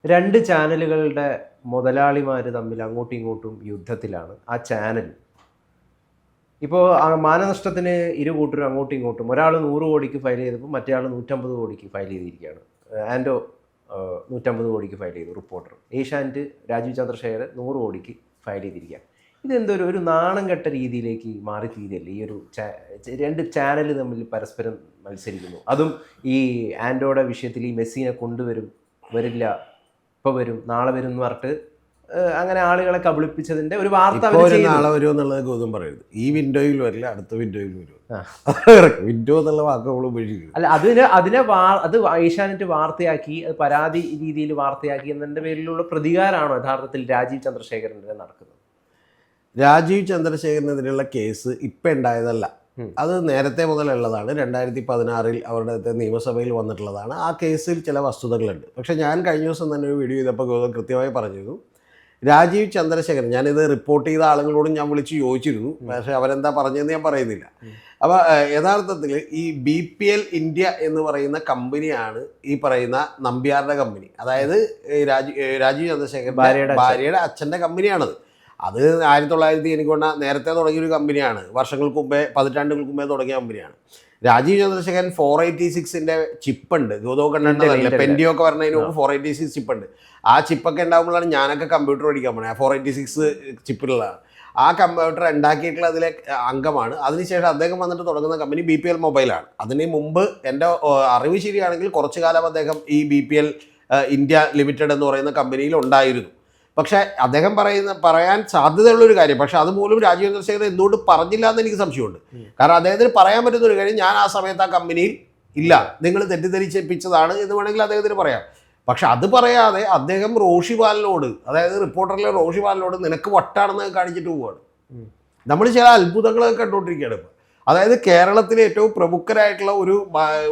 രണ്ട് ചാനലുകളുടെ മുതലാളിമാർ തമ്മിൽ അങ്ങോട്ടും ഇങ്ങോട്ടും യുദ്ധത്തിലാണ്. ആ ചാനൽ ഇപ്പോൾ മാനനഷ്ടത്തിന് ഇരു കൂട്ടരും അങ്ങോട്ടും ഇങ്ങോട്ടും ഒരാൾ 100 കോടിക്ക് ഫയൽ ചെയ്തപ്പോൾ മറ്റേ ആൾ 150 കോടിക്ക് ഫയൽ ചെയ്തിരിക്കുകയാണ്. ആൻഡോ 150 കോടിക്ക് ഫയൽ ചെയ്തു. റിപ്പോർട്ടർ ഏഷ്യാനെറ്റ് രാജീവ് ചന്ദ്രശേഖർ 100 കോടിക്ക് ഫയൽ ചെയ്തിരിക്കുക. ഇതെന്തൊരു ഒരു നാണം കെട്ട രീതിയിലേക്ക് മാറിത്തീരല്ലേ ഈ ഒരു രണ്ട് ചാനൽ തമ്മിൽ പരസ്പരം മത്സരിക്കുന്നു. അതും ഈ ആൻഡോയുടെ വിഷയത്തിൽ ഈ മെസ്സിനെ വരില്ല, ഇപ്പോൾ വരും, നാളെ വരും എന്ന് പറഞ്ഞിട്ട് അങ്ങനെ ആളുകളെ കബളിപ്പിച്ചതിന്റെ ഒരു വാർത്ത നാളെ വരും എന്നുള്ളത് ഗൗതം പറയരുത്. ഈ വിൻഡോയിൽ വരില്ല, അടുത്ത വിൻഡോയിൽ വരും. വിൻഡോ എന്നുള്ള വാക്ക് ഉപയോഗിക്കും. അല്ല, അത് ഏഷ്യാനെറ്റ് വാർത്തയാക്കി, അത് പരാതി രീതിയിൽ വാർത്തയാക്കി എന്നതിന്റെ പേരിലുള്ള പ്രതികാരമാണോ യഥാർത്ഥത്തിൽ രാജീവ് ചന്ദ്രശേഖരനെതിരെ നടക്കുന്നത്? രാജീവ് ചന്ദ്രശേഖരനെതിരെയുള്ള കേസ് ഇപ്പം ഉണ്ടായതല്ല, അത് നേരത്തെ മുതലുള്ളതാണ്. 2016 അവരുടെ നിയമസഭയിൽ വന്നിട്ടുള്ളതാണ്. ആ കേസിൽ ചില വസ്തുതകളുണ്ട്. പക്ഷേ ഞാൻ കഴിഞ്ഞ ദിവസം തന്നെ ഒരു വീഡിയോ ചെയ്തപ്പോൾ ഗൗതം കൃത്യമായി പറഞ്ഞിരുന്നു, രാജീവ് ചന്ദ്രശേഖരൻ, ഞാനിത് റിപ്പോർട്ട് ചെയ്ത ആളുകളോടും ഞാൻ വിളിച്ച് ചോദിച്ചിരുന്നു, പക്ഷേ അവരെന്താ പറഞ്ഞതെന്ന് ഞാൻ പറയുന്നില്ല. അപ്പോൾ യഥാർത്ഥത്തിൽ ഈ BPL ഇന്ത്യ എന്ന് പറയുന്ന കമ്പനിയാണ് ഈ പറയുന്ന നമ്പ്യാരുടെ കമ്പനി. അതായത് രാജീവ് ചന്ദ്രശേഖരൻ ഭാര്യയുടെ അച്ഛൻ്റെ കമ്പനിയാണത്. അത് 1900 നേരത്തെ തുടങ്ങിയൊരു കമ്പനിയാണ്. വർഷങ്ങൾക്ക് മുമ്പേ, പതിറ്റാണ്ടുകൾക്ക് മുമ്പേ തുടങ്ങിയ കമ്പനിയാണ്. രാജീവ് ചന്ദ്രശേഖരൻ 486-ന്റെ ചിപ്പുണ്ട്. ഗൗതം കണ്ടിട്ടില്ല, പെൻഡിയോ ഒക്കെ പറഞ്ഞതിന് മുമ്പ് 486 ചിപ്പുണ്ട്. ആ ചിപ്പൊക്കെ ഉണ്ടാകുമ്പോഴാണ് ഞാനൊക്കെ കമ്പ്യൂട്ടർ പഠിക്കാൻ പോണേ. 486 ചിപ്പിലുള്ളതാണ്. ആ കമ്പ്യൂട്ടർ ഉണ്ടാക്കിയിട്ടുള്ള അതിലെ അംഗമാണ്. അതിനുശേഷം അദ്ദേഹം വന്നിട്ട് തുടങ്ങുന്ന കമ്പനി BPL മൊബൈലാണ്. അതിന് മുമ്പ് എൻ്റെ അറിവ് ശരിയാണെങ്കിൽ കുറച്ചു കാലം അദ്ദേഹം ഈ BPL ഇന്ത്യ ലിമിറ്റഡ് എന്ന് പറയുന്ന കമ്പനിയിൽ ഉണ്ടായിരുന്നു. പക്ഷേ അദ്ദേഹം പറയാൻ സാധ്യതയുള്ളൊരു കാര്യം, പക്ഷെ അതുപോലും രാജീവ് ചന്ദ്രശേഖരൻ എന്തുകൊണ്ട് പറഞ്ഞില്ല എന്ന് എനിക്ക് സംശയമുണ്ട്. കാരണം അദ്ദേഹത്തിന് പറയാൻ പറ്റുന്ന ഒരു കാര്യം, ഞാൻ ആ സമയത്ത് ആ കമ്പനിയിൽ ഇല്ല, നിങ്ങൾ തെറ്റിദ്ധരിപ്പിച്ചതാണ് എന്ന് വേണമെങ്കിൽ അദ്ദേഹത്തിന് പറയാം. പക്ഷെ അത് പറയാതെ അദ്ദേഹം റോഷിപാലിനോട്, അതായത് റിപ്പോർട്ടറിലെ റോഷിപാലിനോട് നിനക്ക് വട്ടാണെന്ന് കാണിച്ചിട്ട് പോവുകയാണ്. നമ്മൾ ചില അത്ഭുതങ്ങളൊക്കെ കണ്ടുകൊണ്ടിരിക്കുകയാണ് ഇപ്പം. അതായത് കേരളത്തിലെ ഏറ്റവും പ്രമുഖരായിട്ടുള്ള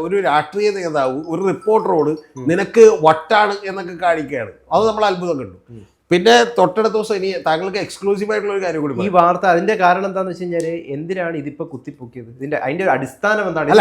ഒരു രാഷ്ട്രീയ നേതാവ് ഒരു റിപ്പോർട്ടറോട് നിനക്ക് വട്ടാണ് എന്നൊക്കെ കാണിക്കുകയാണ്. അത് നമ്മൾ അത്ഭുതം കണ്ടു. പിന്നെ തൊട്ടടുത്ത ദിവസം ഇനി താങ്കൾക്ക് എക്സ്ക്ലൂസീവ് ആയിട്ടുള്ള ഒരു കാര്യം കൂടി, ഈ വാർത്ത അതിന്റെ കാരണം എന്താണെന്ന് വെച്ച് കഴിഞ്ഞാൽ എന്തിനാണ് ഇതിപ്പോ കുത്തിപ്പൊക്കിയത്? അതിന്റെ ഒരു അടിസ്ഥാനം എന്താണ്?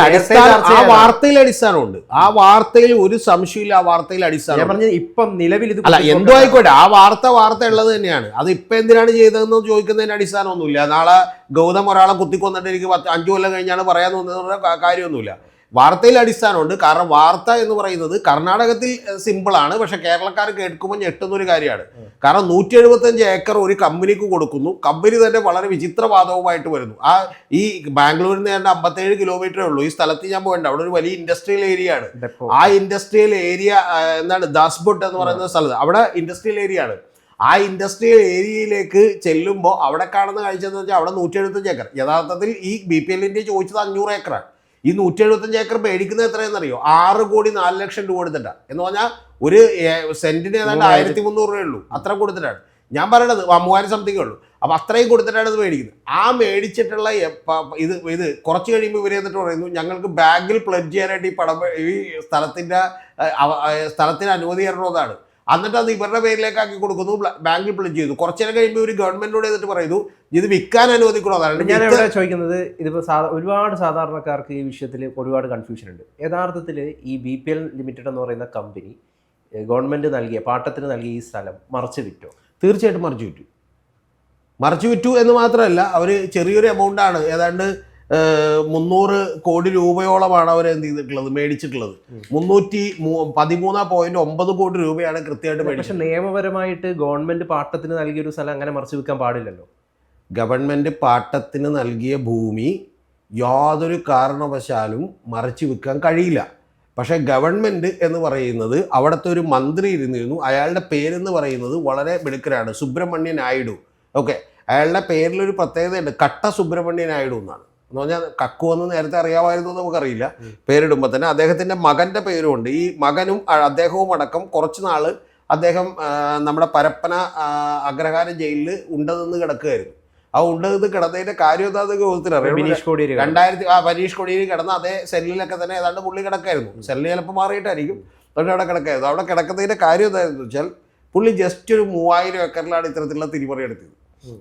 ആ വാർത്തയിൽ അടിസ്ഥാനമുണ്ട്. ആ വാർത്തയിൽ ഒരു സംശയമില്ല. ആ വാർത്തയിൽ അടിസ്ഥാനം ഞാൻ പറഞ്ഞത് ഇപ്പം നിലവിൽ ഇത് അല്ല, എന്തോ ആയിക്കോട്ടെ, ആ വാർത്ത ഉള്ളത് തന്നെയാണ്. അത് ഇപ്പൊ എന്തിനാണ് ചെയ്തതെന്ന് ചോദിക്കുന്നതിന് അടിസ്ഥാനമൊന്നുമില്ല. നാളെ ഗൗതം ഒരാളെ കുത്തിക്കൊന്നിട്ട് എനിക്ക് 5 കൊല്ലം കഴിഞ്ഞാണ് പറയാൻ തോന്നുന്ന കാര്യമൊന്നുമില്ല. വാർത്തയിൽ അടിസ്ഥാനമുണ്ട്. കാരണം വാർത്ത എന്ന് പറയുന്നത് കർണാടകത്തിൽ സിമ്പിളാണ്, പക്ഷെ കേരളക്കാർ കേൾക്കുമ്പോൾ ഞെട്ടുന്നൊരു കാര്യമാണ്. കാരണം 175 ഏക്കർ ഒരു കമ്പനിക്ക് കൊടുക്കുന്നു. കമ്പനി തന്നെ വളരെ വിചിത്രവാദവുമായിട്ട് വരുന്നു. ഈ ബാംഗ്ലൂരിൽ നിന്ന് തന്നെ 57 കിലോമീറ്ററേ ഉള്ളൂ. ഈ സ്ഥലത്ത് ഞാൻ പോകേണ്ട, അവിടെ ഒരു വലിയ ഇൻഡസ്ട്രിയൽ ഏരിയ ആണ്. ആ ഇൻഡസ്ട്രിയൽ ഏരിയ എന്താണ് ദാസ്ബുട്ട് എന്ന് പറയുന്ന സ്ഥലത്ത്, അവിടെ ഇൻഡസ്ട്രിയൽ ഏരിയ ആണ്. ആ ഇൻഡസ്ട്രിയൽ ഏരിയയിലേക്ക് ചെല്ലുമ്പോൾ അവിടെ കാണുന്ന കാഴ്ച എന്ന് വെച്ചാൽ അവിടെ 175 ഏക്കർ. യഥാർത്ഥത്തിൽ ഈ BPL ഇന്ത്യ ചോദിച്ചത് 500 ഏക്കറാണ്. ഈ 175 ഏക്കർ മേടിക്കുന്നത് എത്രയെന്നറിയോ? 6,04,00,000 രൂപ കൊടുത്തിട്ടാണ്. എന്ന് പറഞ്ഞാൽ ഒരു സെന്റിന് ഏതാണ്ട് 1,300 രൂപയുള്ളൂ. അത്ര കൊടുത്തിട്ടാണ് ഞാൻ പറയണത്. 3000 സംതിങ് ഉള്ളൂ. അപ്പോൾ അത്രയും കൊടുത്തിട്ടാണ് ഇത് മേടിക്കുന്നത്. ആ മേടിച്ചിട്ടുള്ള ഇത് കുറച്ച് കഴിയുമ്പോൾ ഇവർ എന്നിട്ട് പറയുന്നു, ഞങ്ങൾക്ക് ബാങ്കിൽ പ്ലഡ്ജ് ചെയ്യാനായിട്ട് ഈ സ്ഥലത്തിന് അനുമതി തരണമെന്നാണ്. എന്നിട്ട് അത് ഇവരുടെ പേരിലേക്കാക്കി കൊടുക്കുന്നു, ബാങ്കിൽ പ്ലഡ്ജ് ചെയ്തു. കുറച്ചു നേരം കഴിയുമ്പോൾ ഒരു ഗവൺമെന്റിനോട് എന്നിട്ട് പറയുന്നു ഇത് വിൽക്കാൻ അനുവദിക്കണമെന്നാണ്. ഞാൻ ഇവിടെ ചോദിക്കുന്നത്, ഇതിപ്പോൾ ഒരുപാട് സാധാരണക്കാർക്ക് ഈ വിഷയത്തിൽ ഒരുപാട് കൺഫ്യൂഷൻ ഉണ്ട്. യഥാർത്ഥത്തിൽ ഈ BPL ലിമിറ്റഡ് എന്ന് പറയുന്ന കമ്പനി ഗവൺമെന്റ് പാട്ടത്തിന് നൽകിയ ഈ സ്ഥലം മറച്ചു വിറ്റോ? തീർച്ചയായിട്ടും മറച്ചു വിറ്റു എന്ന് മാത്രമല്ല, അവർ ചെറിയൊരു എമൗണ്ടാണ്, ഏതാണ്ട് 300 കോടി രൂപയോളമാണ് അവർ എന്ത് ചെയ്തിട്ടുള്ളത്, മേടിച്ചിട്ടുള്ളത്. 313.9 കോടി രൂപയാണ് കൃത്യമായിട്ട് മേടിച്ചത്. പക്ഷെ നിയമപരമായിട്ട് ഗവൺമെന്റ് പാട്ടത്തിന് നൽകിയൊരു സ്ഥലം അങ്ങനെ മറച്ചു വിൽക്കാൻ പാടില്ലല്ലോ. ഗവൺമെന്റ് പാട്ടത്തിന് നൽകിയ ഭൂമി യാതൊരു കാരണവശാലും മറച്ചു വിൽക്കാൻ കഴിയില്ല. പക്ഷേ ഗവൺമെൻറ് എന്ന് പറയുന്നത്, അവിടുത്തെ ഒരു മന്ത്രി ഇരുന്നിരുന്നു, അയാളുടെ പേരെന്ന് പറയുന്നത് വളരെ മിടുക്കരാണ്, സുബ്രഹ്മണ്യ നായിഡു. ഓക്കെ, അയാളുടെ പേരിലൊരു പ്രത്യേകതയുണ്ട്, കട്ട സുബ്രഹ്മണ്യ നായിഡു എന്നാണ്. എന്ന് പറഞ്ഞാൽ കക്കുവെന്ന് നേരത്തെ അറിയാമായിരുന്നു എന്ന് നമുക്കറിയില്ല. പേരിടുമ്പോൾ തന്നെ അദ്ദേഹത്തിൻ്റെ മകൻ്റെ പേരുമുണ്ട്. ഈ മകനും അദ്ദേഹവും അടക്കം കുറച്ച് നാൾ അദ്ദേഹം നമ്മുടെ പരപ്പന അഗ്രഹാര ജയിലിൽ ഉണ്ടെന്ന് കിടക്കുകയായിരുന്നു. ആ ഉണ്ടെന്ന് കിടന്നതിൻ്റെ കാര്യം എന്താണെന്ന് ചോദിച്ചിട്ടറിയാം. മനീഷ് കൊടിയേരി കിടന്ന അതേ സെല്ലിലൊക്കെ തന്നെ ഏതാണ്ട് പുള്ളി കിടക്കായിരുന്നു. സെല്ല് ചിലപ്പോൾ മാറിയിട്ടായിരിക്കും, പക്ഷേ അവിടെ കിടക്കായിരുന്നു. അവിടെ കിടക്കുന്നതിൻ്റെ കാര്യം എന്തായിരുന്നു വെച്ചാൽ, പുള്ളി ജസ്റ്റ് ഒരു 3000 ഏക്കറിലാണ് ഇത്തരത്തിലുള്ള തിരിമറി എടുത്തത്.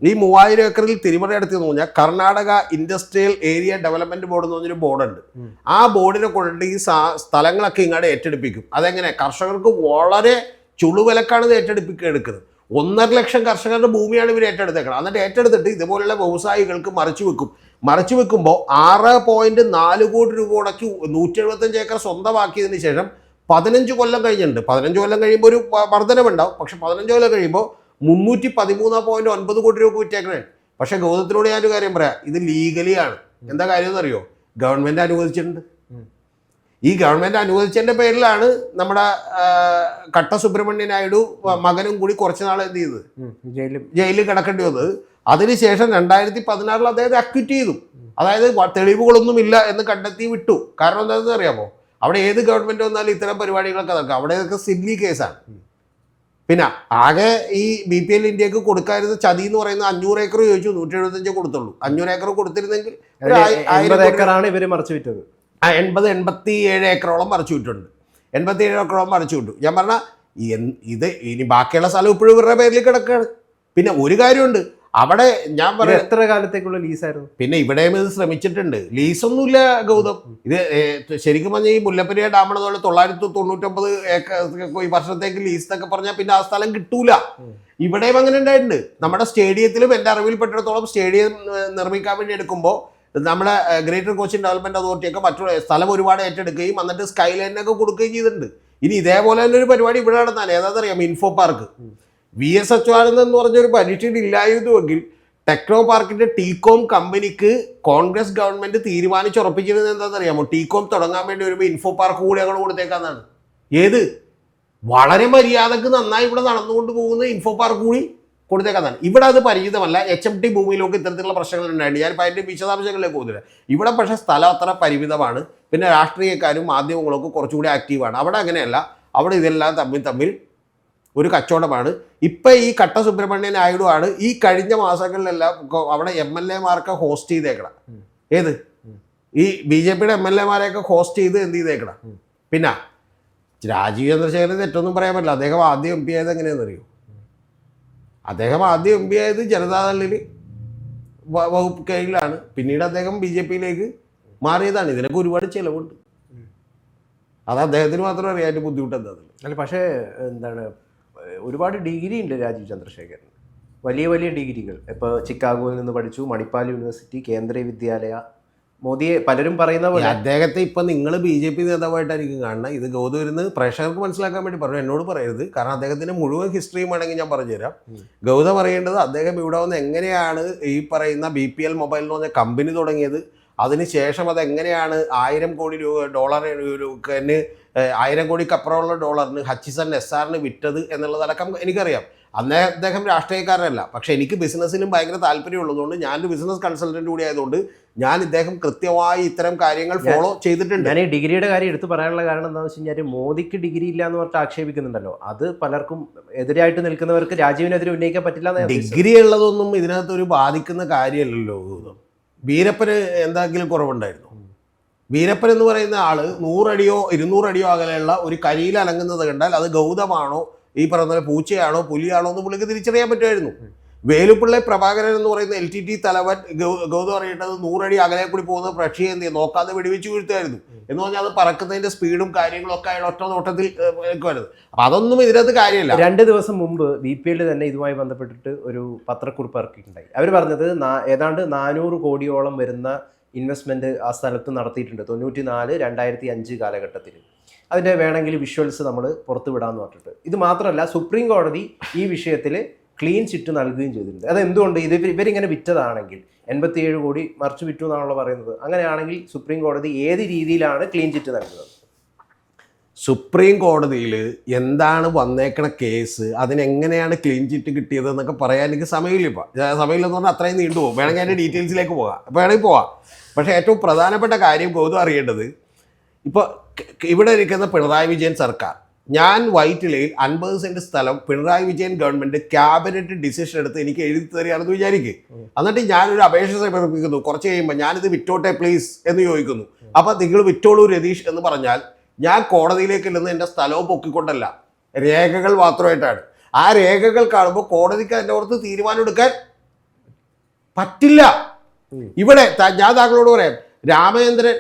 ഈ 3000 ഏക്കറിൽ തിരിമറി നടത്തിയെന്ന് പറഞ്ഞാൽ Karnataka industrial area development board എന്ന് പറഞ്ഞൊരു ബോർഡുണ്ട്. ആ ബോർഡിനെ കൊണ്ടിട്ട് ഈ സ്ഥലങ്ങളൊക്കെ ഇങ്ങോട്ട് ഏറ്റെടുപ്പിക്കും. അതെങ്ങനെ? കർഷകർക്ക് വളരെ ചുളുവിലക്കാണ് ഇത് എടുക്കുന്നത്. 1.5 ലക്ഷം കർഷകരുടെ ഭൂമിയാണ് ഇവർ ഏറ്റെടുത്തേക്കണം. എന്നിട്ട് ഏറ്റെടുത്തിട്ട് ഇതുപോലുള്ള വ്യവസായികൾക്ക് മറച്ചു വെക്കുമ്പോൾ 6.4 കോടി രൂപ മുടക്കി 175 ഏക്കർ സ്വന്തമാക്കിയതിന് ശേഷം 15 കൊല്ലം കഴിഞ്ഞിട്ടുണ്ട്. 15 കൊല്ലം കഴിയുമ്പോൾ ഒരു വർധനവുണ്ടാവും. പക്ഷെ 15 കൊല്ലം കഴിയുമ്പോൾ 313.9 കോടി രൂപ വിറ്റേക്കണേ. പക്ഷെ ഗൗതത്തിനോട് ഞാനൊരു കാര്യം പറയാം, ഇത് ലീഗലി ആണ്. എന്താ കാര്യം എന്നറിയോ? ഗവൺമെന്റ് അനുവദിച്ചിട്ടുണ്ട്. ഈ ഗവൺമെന്റ് അനുവദിച്ചതിന്റെ പേരിലാണ് നമ്മുടെ കട്ട സുബ്രഹ്മണ്യ നായിഡു മകനും കൂടി കുറച്ച് നാൾ എന്ത് ചെയ്തത്, ജയിലിൽ കിടക്കേണ്ടി വന്നത്. അതിനുശേഷം 2016 അദ്ദേഹത്തെ അക്വിറ്റ് ചെയ്തു. അതായത് തെളിവുകളൊന്നും ഇല്ല എന്ന് കണ്ടെത്തി വിട്ടു. കാരണം എന്താണെന്ന് അറിയാമോ? അവിടെ ഏത് ഗവൺമെന്റ് വന്നാലും ഇത്തരം പരിപാടികളൊക്കെ നടക്കും. അവിടെയൊക്കെ സില്ലി കേസാണ്. പിന്നെ ആകെ ഈ BPL ഇന്ത്യക്ക് കൊടുക്കാതിരുന്ന ചതി എന്ന് പറയുന്നത് 500 ഏക്കർ ചോദിച്ചു, 175 കൊടുത്തുള്ളൂ. 500 ഏക്കർ കൊടുത്തിരുന്നെങ്കിൽ 1000 ഏക്കറാണ് ഇവര് മറിച്ചു വിറ്റത്. 87 ഏക്കറോളം മറിച്ചു വിട്ടുണ്ട്. 87 ഏക്കറോളം മറിച്ചു വിട്ടു. ഞാൻ പറഞ്ഞ ഇത് ഇനി ബാക്കിയുള്ള സ്ഥലം ഇപ്പോഴും ഇവരുടെ പേരിൽ കിടക്കുകയാണ്. പിന്നെ ഒരു കാര്യമുണ്ട്, അവിടെ ഞാൻ പറയാം എത്ര കാലത്തേക്കുള്ള ലീസായിരുന്നു? പിന്നെ ഇവിടെയും ഇത് ശ്രമിച്ചിട്ടുണ്ട്. ലീസൊന്നുമില്ല ഗൗതം. ഇത് ശരിക്കും പറഞ്ഞാൽ ഈ മുല്ലപ്പെരിയാർ ഡാമിനതുപോലെ 999 ഏക്കർ ഈ വർഷത്തേക്ക് ലീസ് എന്നൊക്കെ പറഞ്ഞാൽ പിന്നെ ആ സ്ഥലം കിട്ടൂല. ഇവിടെയും അങ്ങനെ ഉണ്ടായിട്ടുണ്ട്. നമ്മുടെ സ്റ്റേഡിയത്തിലും എൻ്റെ അറിവിൽപ്പെട്ടിടത്തോളം സ്റ്റേഡിയം നിർമ്മിക്കാൻ വേണ്ടി എടുക്കുമ്പോൾ നമ്മുടെ ഗ്രേറ്റർ കൊച്ചിൻ ഡെവലപ്മെന്റ് അതോറിറ്റിയൊക്കെ മറ്റുള്ള സ്ഥലം ഒരുപാട് ഏറ്റെടുക്കുകയും എന്നിട്ട് സ്കൈ ലൈനൊക്കെ കൊടുക്കുകയും ചെയ്തിട്ടുണ്ട്. ഇനി ഇതേപോലെ തന്നെ ഒരു പരിപാടി ഇവിടെ നടന്നാൽ ഏതാണെന്നറിയാം, ഇൻഫോ പാർക്ക്. VS അച്യുതാനന്ദൻ എന്ന് പറഞ്ഞൊരു പരീക്ഷയിൽ ഇല്ലായിരുന്നുവെങ്കിൽ ടെക്നോ പാർക്കിന്റെ ടീകോം കമ്പനിക്ക് കോൺഗ്രസ് ഗവൺമെന്റ് തീരുമാനിച്ചുറപ്പിച്ചിരുന്നത് എന്താണെന്നറിയാമോ? ടീകോം തുടങ്ങാൻ വേണ്ടി വരുമ്പോൾ ഇൻഫോ പാർക്ക് കൂടി ഞങ്ങൾ കൊടുത്തേക്കാന്നാണ്. ഏത് വളരെ മര്യാദക്ക് നന്നായി ഇവിടെ നടന്നുകൊണ്ട് പോകുന്ന ഇൻഫോ പാർക്ക് കൂടി കൊടുത്തേക്കാന്നാണ്. ഇവിടെ അത് പരിചിതമല്ല. HMT ഭൂമിയിലൊക്കെ ഇത്തരത്തിലുള്ള പ്രശ്നങ്ങൾ ഉണ്ടായിട്ട് ഞാനിപ്പോൾ അതിൻ്റെ വിശദാംശങ്ങളിലേക്ക് പോകുന്നില്ല. ഇവിടെ പക്ഷേ സ്ഥലം അത്ര പരിമിതമാണ്. പിന്നെ രാഷ്ട്രീയക്കാരും മാധ്യമങ്ങളൊക്കെ കുറച്ചുകൂടി ആക്റ്റീവാണ്. അവിടെ അങ്ങനെയല്ല. അവിടെ ഇതെല്ലാം തമ്മിൽ ഒരു കച്ചവടമാണ്. ഇപ്പം ഈ കട്ട സുബ്രഹ്മണ്യ നായിഡു ആണ് ഈ കഴിഞ്ഞ മാസങ്ങളിലെല്ലാം അവിടെ MLA-മാർക്ക് ഹോസ്റ്റ് ചെയ്തേക്കണം. ഏത് ഈ BJPയുടെ MLA-മാരെയൊക്കെ ഹോസ്റ്റ് ചെയ്ത് എന്ത് ചെയ്തേക്കണം. പിന്നെ രാജീവ് ചന്ദ്രശേഖരൻ തെറ്റൊന്നും പറയാൻ പറ്റില്ല. അദ്ദേഹം ആദ്യം MP ആയത് എങ്ങനെയാണെന്നറിയോ? അദ്ദേഹം ആദ്യം MP ആയത് ജനതാദളിൽ വകുപ്പ് കീഴിലാണ്. പിന്നീട് അദ്ദേഹം BJPയിലേക്ക് മാറിയതാണ്. ഇതിനൊക്കെ ഒരുപാട് ചിലവുണ്ട്. അത് അദ്ദേഹത്തിന് മാത്രം അറിയാൻ അതിൻ്റെ ബുദ്ധിമുട്ട് എന്താണെന്ന്. അല്ല, പക്ഷേ എന്താണ്, ഒരുപാട് ഡിഗ്രി ഉണ്ട് രാജീവ് ചന്ദ്രശേഖരൻ. വലിയ വലിയ ഡിഗ്രികൾ. ഇപ്പോൾ ചിക്കാഗോയിൽ നിന്ന് പഠിച്ചു, മണിപ്പാൽ യൂണിവേഴ്സിറ്റി, കേന്ദ്രീയ വിദ്യാലയ. മോദിയെ പലരും പറയുന്ന പോലെ അദ്ദേഹത്തെ ഇപ്പം നിങ്ങൾ BJP നേതാവായിട്ടായിരിക്കും കാണുന്നത്. ഇത് ഗൗതം ഇരുന്ന് പ്രേക്ഷകർക്ക് മനസ്സിലാക്കാൻ വേണ്ടി പറഞ്ഞു, എന്നോട് പറയരുത്. കാരണം അദ്ദേഹത്തിൻ്റെ മുഴുവൻ ഹിസ്റ്ററിയും വേണമെങ്കിൽ ഞാൻ പറഞ്ഞുതരാം. ഗൗതം അറിയേണ്ടത് അദ്ദേഹം ഇവിടെ വന്ന് എങ്ങനെയാണ് ഈ പറയുന്ന BPL മൊബൈൽ എന്ന് പറഞ്ഞ കമ്പനി തുടങ്ങിയത്, അതിനുശേഷം അതെങ്ങനെയാണ് 1000 കോടി ഡോളറിന് 1000 കോടിക്കപ്പുറമുള്ള ഡോളറിന് ഹച്ചിസൺ SRന് വിറ്റത് എന്നുള്ളതടക്കം എനിക്കറിയാം. അന്നേ അദ്ദേഹം രാഷ്ട്രീയക്കാരനല്ല. പക്ഷെ എനിക്ക് ബിസിനസ്സിലും ഭയങ്കര താല്പര്യമുള്ളതുകൊണ്ട് ഞാനൊരു ബിസിനസ് കൺസൾട്ടൻറ്റ് കൂടി ആയതുകൊണ്ട് ഞാൻ ഇദ്ദേഹം കൃത്യമായി ഇത്തരം കാര്യങ്ങൾ ഫോളോ ചെയ്തിട്ടുണ്ട്. ഞാൻ ഈ ഡിഗ്രിയുടെ കാര്യം എടുത്ത് പറയാനുള്ള കാരണം എന്താണെന്ന് വെച്ച് കഴിഞ്ഞാൽ, മോദിക്ക് ഡിഗ്രി ഇല്ല എന്ന് പറഞ്ഞിട്ട് ആക്ഷേപിക്കുന്നുണ്ടല്ലോ. അത് പലർക്കും എതിരായിട്ട് നിൽക്കുന്നവർക്ക് രാജീവിനെതിരെ ഉന്നയിക്കാൻ പറ്റില്ല. ഡിഗ്രി ഉള്ളതൊന്നും ഇതിനകത്ത് ഒരു ബാധിക്കുന്ന കാര്യമല്ലല്ലോ. വീരപ്പന് എന്തെങ്കിലും കുറവുണ്ടായിരുന്നു? വീരപ്പൻ എന്ന് പറയുന്ന ആള് 100 അടിയോ 200 അടിയോ അകലെയുള്ള ഒരു കരിയിൽ അനങ്ങുന്നത് കണ്ടാൽ അത് ഗൗതമാണോ ഈ പറയുന്ന പൂച്ചയാണോ പുലിയാണോ എന്ന് പുള്ളിക്ക് തിരിച്ചറിയാൻ പറ്റുമായിരുന്നു. വേലുപ്പിള്ളി പ്രഭാകരൻ എന്ന് പറയുന്ന LTT തലവൻ ഗൗതം അറിയേണ്ടത് 100 അടി അകലെ കൂടി പോകുന്ന പക്ഷിയെ എന്ത് ചെയ്യും നോക്കാതെ വെടിവെച്ച് വീഴ്ത്തായിരുന്നു. എന്ന് പറഞ്ഞാൽ അത് പറക്കുന്നതിന്റെ സ്പീഡും കാര്യങ്ങളും ഒക്കെ അയാൾ ഒറ്റ നോട്ടത്തിൽ വരുന്നത്. അപ്പം അതൊന്നും ഇതിനകത്ത് കാര്യമില്ല. 2 ദിവസം മുമ്പ് BPL തന്നെ ഇതുമായി ബന്ധപ്പെട്ടിട്ട് ഒരു പത്രക്കുറിപ്പ് ഇറക്കിയിട്ടുണ്ടായി. അവർ പറഞ്ഞത് ഏതാണ്ട് 400 കോടിയോളം വരുന്ന ഇൻവെസ്റ്റ്മെൻറ്റ് ആ സ്ഥലത്ത് നടത്തിയിട്ടുണ്ട് 94-2005 കാലഘട്ടത്തിൽ. അതിൻ്റെ വേണമെങ്കിൽ വിഷ്വൽസ് നമ്മൾ പുറത്തു വിടാമെന്ന് പറഞ്ഞിട്ട്. ഇത് മാത്രമല്ല, സുപ്രീം കോടതി ഈ വിഷയത്തിൽ ക്ലീൻ ചിറ്റ് നൽകുകയും ചെയ്തിട്ടുണ്ട്. അതെന്തുകൊണ്ട്? ഇവരിങ്ങനെ വിറ്റതാണെങ്കിൽ 87 കോടി മറിച്ച് വിറ്റു എന്നാണല്ലോ പറയുന്നത്. അങ്ങനെയാണെങ്കിൽ സുപ്രീം കോടതി ഏത് രീതിയിലാണ് ക്ലീൻ ചിറ്റ് നൽകുന്നത്? സുപ്രീം കോടതിയിൽ എന്താണ് വന്നേക്കണ കേസ്, അതിനെങ്ങനെയാണ് ക്ലീൻ ചിറ്റ് കിട്ടിയത് എന്നൊക്കെ പറയാൻ എനിക്ക് സമയമില്ല. ഇപ്പം സമയമില്ലെന്ന് പറഞ്ഞാൽ അത്രയും നീണ്ടുപോകും. വേണമെങ്കിൽ അതിൻ്റെ ഡീറ്റെയിൽസിലേക്ക് പോകാം, വേണമെങ്കിൽ പോവാം. പക്ഷേ ഏറ്റവും പ്രധാനപ്പെട്ട കാര്യം ഗൗതം അറിയേണ്ടത്, ഇപ്പോൾ ഇവിടെ ഇരിക്കുന്ന പിണറായി വിജയൻ സർക്കാർ, ഞാൻ വൈറ്റിലയിൽ 50 സെൻറ്റ് സ്ഥലം Pinarayi Vijayan government cabinet decision എടുത്ത് എനിക്ക് എഴുതി തരികയാണെന്ന് വിചാരിക്കും. എന്നിട്ട് ഞാനൊരു അപേക്ഷ സമർപ്പിക്കുന്നു. കുറച്ച് കഴിയുമ്പോൾ ഞാനിത് വിറ്റോട്ടെ പ്ലീസ് എന്ന് ചോദിക്കുന്നു. അപ്പോൾ നിങ്ങൾ വിറ്റോളൂ രതീഷ് എന്ന് പറഞ്ഞാൽ ഞാൻ കോടതിയിലേക്ക് ഇല്ലെന്ന് എൻ്റെ സ്ഥലവും പൊക്കിക്കൊണ്ടല്ല, രേഖകൾ മാത്രമായിട്ടാണ്. ആ രേഖകൾ കാണുമ്പോൾ കോടതിക്ക് അതിൻ്റെ പുറത്ത് തീരുമാനം എടുക്കാൻ പറ്റില്ല. ഇവിടെ ഞാൻ താങ്കളോട് പറയാം, രാമചന്ദ്രൻ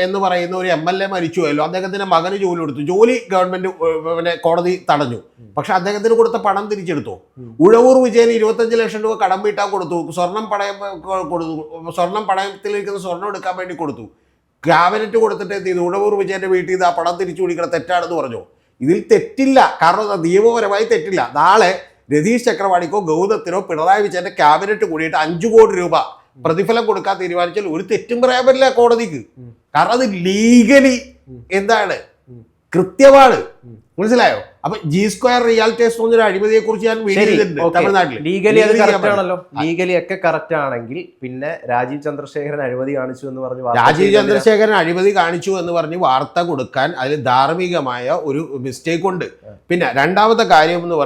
എന്ന് പറയുന്ന ഒരു MLA മരിച്ചുവല്ലോ, അദ്ദേഹത്തിന്റെ മകന് ജോലി കൊടുത്തു. ജോലി ഗവൺമെന്റ് പിന്നെ കോടതി തടഞ്ഞു. പക്ഷെ അദ്ദേഹത്തിന് കൊടുത്ത പണം തിരിച്ചെടുത്തു. ഉഴവൂർ വിജയന് 25 ലക്ഷം രൂപ കടം വീട്ടാൻ കൊടുത്തു. സ്വർണം പണയത്തിലിരിക്കുന്ന സ്വർണം എടുക്കാൻ വേണ്ടി കൊടുത്തു. ക്യാബിനറ്റ് കൊടുത്തിട്ട് എന്ത് ചെയ്തു? ഉഴവൂർ വിജയന്റെ വീട്ടിൽ നിന്ന് ആ പണം തിരിച്ചു പിടിക്കണം, തെറ്റാണെന്ന് പറഞ്ഞു. ഇതിൽ തെറ്റില്ല, കാരണം നിയമപരമായി തെറ്റില്ല. നാളെ രതീഷ് ചക്രവാണിക്കോ ഗൗതത്തിനോ പിണറായി വിജയന്റെ ക്യാബിനറ്റ് കൂടിയിട്ട് 5 കോടി രൂപ പ്രതിഫലം കൊടുക്കാൻ തീരുമാനിച്ചാൽ ഒരു തെറ്റും പറയാൻ പറ്റില്ല കോടതിക്ക്. കാരണം അത് ലീഗലി എന്താണ്, കൃത്യമാണ്. മനസ്സിലായോ? അപ്പൊ G2 റിയാലിറ്റീസ് എന്നൊരു അഴിമതിയെ കുറിച്ച് ഞാൻ തമിഴ്നാട്ടിൽ ലീഗലി അത് കറക്റ്റ് ആണല്ലോ. ലീഗലി ഒക്കെ കറക്റ്റ് ആണെങ്കിൽ പിന്നെ രാജീവ് ചന്ദ്രശേഖരൻ അഴിമതി കാണിച്ചു എന്ന് പറഞ്ഞു രാജീവ് ചന്ദ്രശേഖരൻ അഴിമതി കാണിച്ചു എന്ന് പറഞ്ഞ് വാർത്ത കൊടുക്കാൻ അതിൽ ധാർമ്മികമായ ഒരു മിസ്റ്റേക്ക് ഉണ്ട്. പിന്നെ രണ്ടാമത്തെ കാര്യം എന്ന്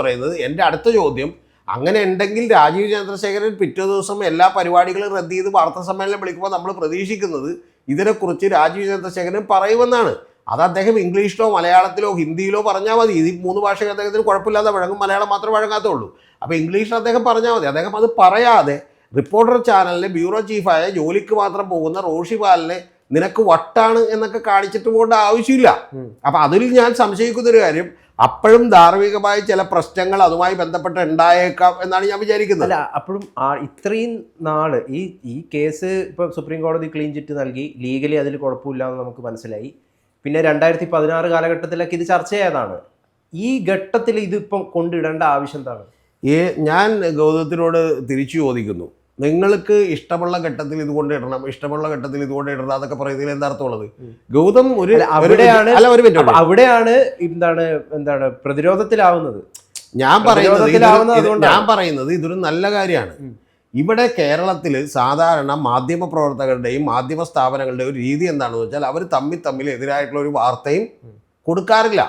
പറയുന്നത് എൻ്റെ അടുത്ത ചോദ്യം, അങ്ങനെ ഉണ്ടെങ്കിൽ രാജീവ് ചന്ദ്രശേഖരൻ പിറ്റേ ദിവസം എല്ലാ പരിപാടികളും റദ്ദ് ചെയ്ത് വാർത്താ സമ്മേളനം വിളിക്കുമ്പോൾ നമ്മൾ പ്രതീക്ഷിക്കുന്നത് ഇതിനെക്കുറിച്ച് രാജീവ് ചന്ദ്രശേഖരൻ പറയുമെന്നാണ്. അത് അദ്ദേഹം ഇംഗ്ലീഷിലോ മലയാളത്തിലോ ഹിന്ദിയിലോ പറഞ്ഞാൽ മതി. ഈ 3 ഭാഷകൾ അദ്ദേഹത്തിന് കുഴപ്പമില്ലാതെ വഴങ്ങും, മലയാളം മാത്രമേ വഴങ്ങാത്തുള്ളൂ. അപ്പോൾ ഇംഗ്ലീഷിൽ അദ്ദേഹം പറഞ്ഞാൽ മതി. അദ്ദേഹം അത് പറയാതെ റിപ്പോർട്ടർ ചാനലിലെ ബ്യൂറോ ചീഫായ ജോലിക്ക് മാത്രം പോകുന്ന റോഷി പാലിനെ നിനക്ക് വട്ടാണ് എന്നൊക്കെ കാണിച്ചിട്ട് പോകേണ്ട ആവശ്യമില്ല. അപ്പം അതിൽ ഞാൻ സംശയിക്കുന്നൊരു കാര്യം, അപ്പോഴും ധാർമ്മികമായ ചില പ്രശ്നങ്ങൾ അതുമായി ബന്ധപ്പെട്ട് ഉണ്ടായേക്കാം എന്നാണ് ഞാൻ വിചാരിക്കുന്നത്. അല്ല, അപ്പോഴും ഇത്രയും നാള് ഈ കേസ് ഇപ്പോൾ സുപ്രീം കോടതി ക്ലീൻ ചിറ്റ് നൽകി, ലീഗലി അതിൽ കുഴപ്പമില്ല എന്ന് നമുക്ക് മനസ്സിലായി. പിന്നെ 2016 കാലഘട്ടത്തിലൊക്കെ ഇത് ചർച്ച ചെയ്തതാണ്. ഈ ഘട്ടത്തിൽ ഇതിപ്പം കൊണ്ടിടേണ്ട ആവശ്യം എന്താണ്? ഞാൻ ഗൗതത്തിനോട് തിരിച്ചു ചോദിക്കുന്നു, നിങ്ങൾക്ക് ഇഷ്ടമുള്ള ഘട്ടത്തിൽ ഇതുകൊണ്ട് ഇടണം, ഇഷ്ടമുള്ള ഘട്ടത്തിൽ ഇതുകൊണ്ട് ഇടണം എന്നൊക്കെ പറയുന്നതിൽ എന്താ അർത്ഥമുള്ളത്? ഗൗതം അവിടെയാണ് എന്താണ് പ്രതിരോധത്തിലാവുന്നത്. ഞാൻ പറയുന്നത് ഇതൊരു നല്ല കാര്യമാണ്. ഇവിടെ കേരളത്തിൽ സാധാരണ മാധ്യമ പ്രവർത്തകരുടെയും മാധ്യമ സ്ഥാപനങ്ങളുടെയും ഒരു രീതി എന്താണെന്ന് വെച്ചാൽ അവർ തമ്മിൽ എതിരായിട്ടുള്ള ഒരു വാർത്തയും കൊടുക്കാറില്ല.